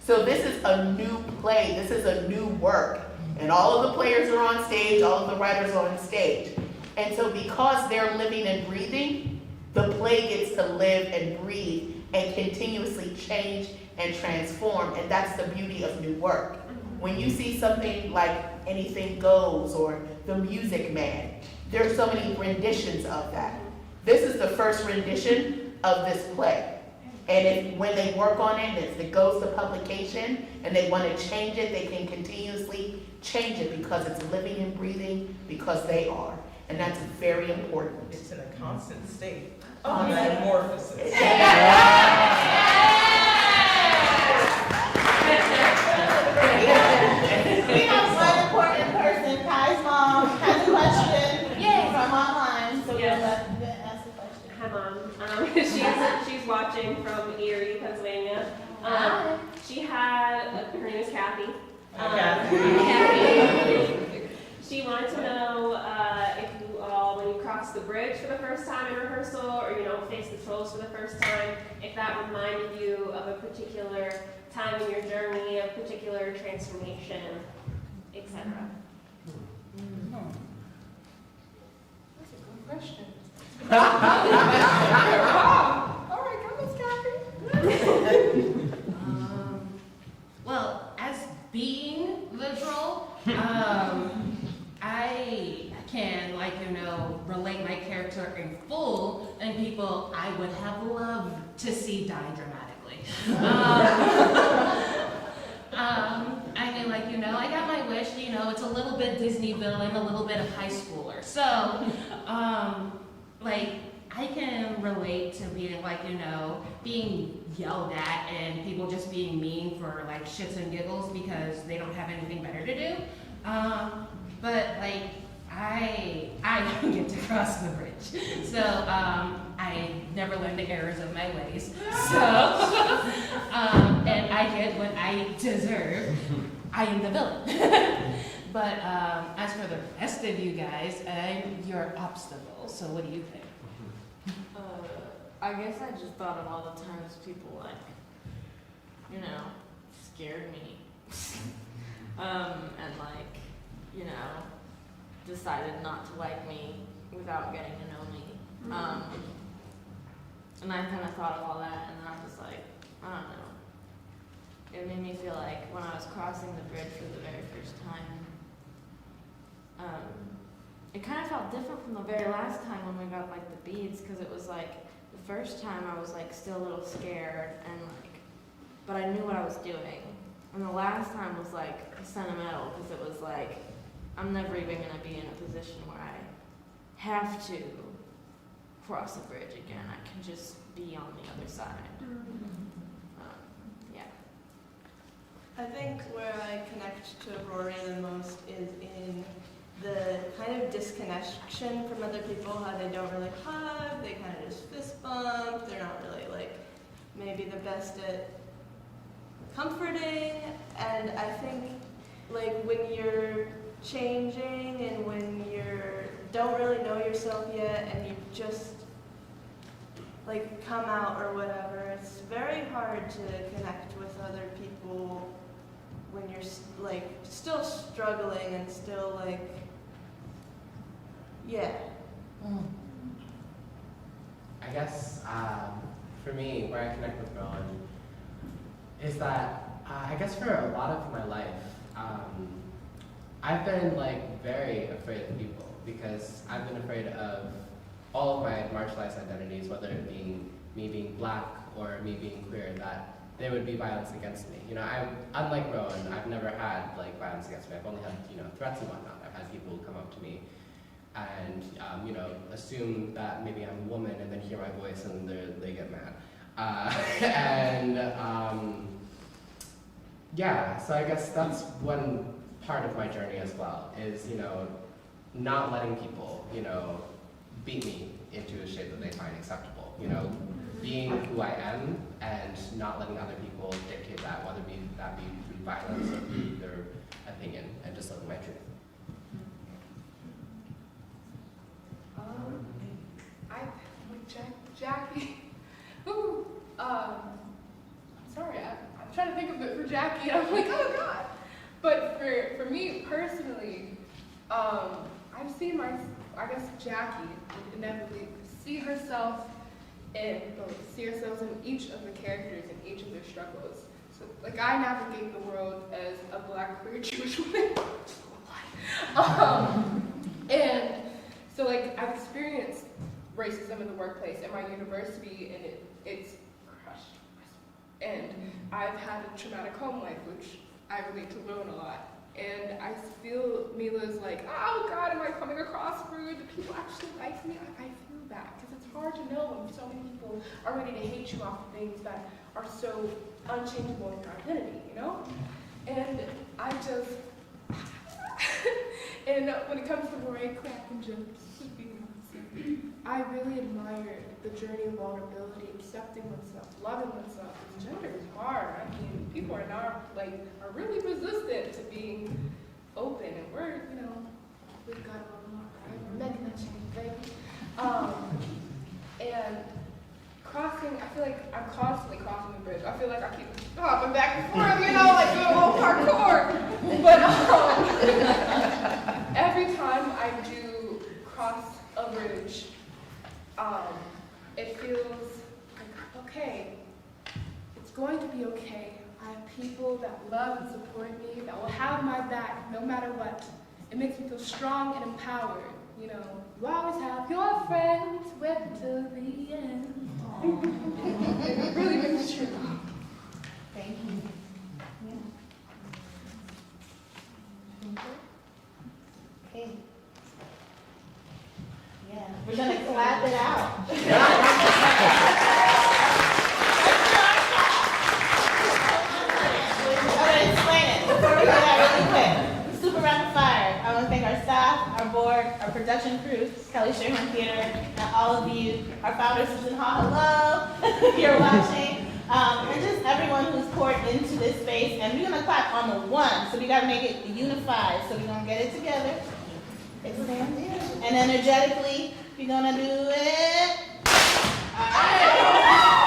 So this is a new play, this is a new work. And all of the players are on stage, all of the writers are on stage. And so because they're living and breathing, the play gets to live and breathe and continuously change and transform. And that's the beauty of new work. When you see something like Anything Goes or The Music Man, there's so many renditions of that. This is the first rendition of this play. And when they work on it, if it goes to publication and they want to change it, they can continuously change it because it's living and breathing, because they are. And that's very important. It's in a constant state of metamorphosis. We have one important person, Kai's mom, has a question from online, so we'll let them ask the question. Hi, Mom. She's watching from Erie, Pennsylvania. She had, her name is Kathy. She wanted to know if you all, when you crossed the bridge for the first time in rehearsal, or faced the trolls for the first time, if that reminded you of a particular time in your journey, a particular transformation, etc. That's a good question. All right, come Miss Kathy. Well, as being the troll, I can, relate my character in full, and people I would have loved to see die dramatically. I got my wish, it's a little bit Disney villain, a little bit of high schooler. So, I can relate to being being yelled at and people just being mean for shits and giggles because they don't have anything better to do. But I don't get to cross the bridge. So I never learned the errors of my ways. So and I get what I deserve. I am the villain. But as for the rest of you guys, I'm your obstacle. So what do you think? I guess I just thought of all the times people scared me. And decided not to like me without getting to know me. And I kind of thought of all that, and then I was like, I don't know. It made me feel like when I was crossing the bridge for the very first time, it kind of felt different from the very last time when we got like the beads, because it was like the first time I was like still a little scared and like, but I knew what I was doing. And the last time was like sentimental, because it was like, I'm never even gonna be in a position where I have to cross a bridge again. I can just be on the other side. Yeah. I think where I connect to Rory the most is in the kind of disconnection from other people, how they don't really hug, they kind of just fist bump, they're not really like maybe the best at comforting. And I think like when you're changing and when you're don't really know yourself yet and you just like come out or whatever, it's very hard to connect with other people when you're like still struggling and still like, yeah. I guess for me, where I connect with Rowan is that I guess for a lot of my life, I've been like very afraid of people because I've been afraid of all of my marginalized identities, whether it be me being black or me being queer, that there would be violence against me. You know, unlike Rowan, I've never had like violence against me. I've only had, you know, threats and whatnot. I've had people come up to me and, you know, assume that maybe I'm a woman and then hear my voice and they get mad. Yeah, so I guess that's one part of my journey as well, is, you know, not letting people, you know, beat me into a shape that they find acceptable. You know, being who I am and not letting other people dictate that, whether that be through violence or through their opinion, and just living my truth. Jackie. Ooh, sorry, I'm trying to think of it for Jackie, and I'm like, oh God. But for me personally, I've seen I guess Jackie inevitably see herself in each of the characters and each of their struggles. So like I navigate the world as a black queer Jewish woman. And so like I've experienced racism in the workplace at my university, and it's crushed. And I've had a traumatic home life, which I relate to Rowan a lot. And I feel Mila's like, oh God, am I coming across rude? Do people actually like me? I feel that, because it's hard to know when so many people are ready to hate you off of things that are so unchangeable in your identity, you know? And I just, and when it comes to Rory cracking jokes, I really admired the journey of vulnerability, accepting oneself, loving oneself. Because gender is hard. I mean, people are not are really resistant to being open, and we're, you know, we've got a little more, right? We're making that change, baby. And crossing, I feel like I'm constantly crossing the bridge. I feel like I keep hopping back and forth, you know, like doing a little parkour. But every time I do cross a bridge, it feels like, okay, it's going to be okay. I have people that love and support me, that will have my back no matter what. It makes me feel strong and empowered, you know. You always have your friends with to the end. It really makes me true. Thank you. Okay. Yeah, we're gonna clap it out. I'm gonna explain it before we do that really quick. Super rapid fire. I want to thank our staff, our board, our production crew, Kelly Sherman Theater, and all of you, our founder Susan Ha, hello, you're watching, and just everyone who's poured into this space. And we're gonna clap on the one, so we gotta make it unified. So we're gonna get it together. And energetically, we're gonna do it. All right.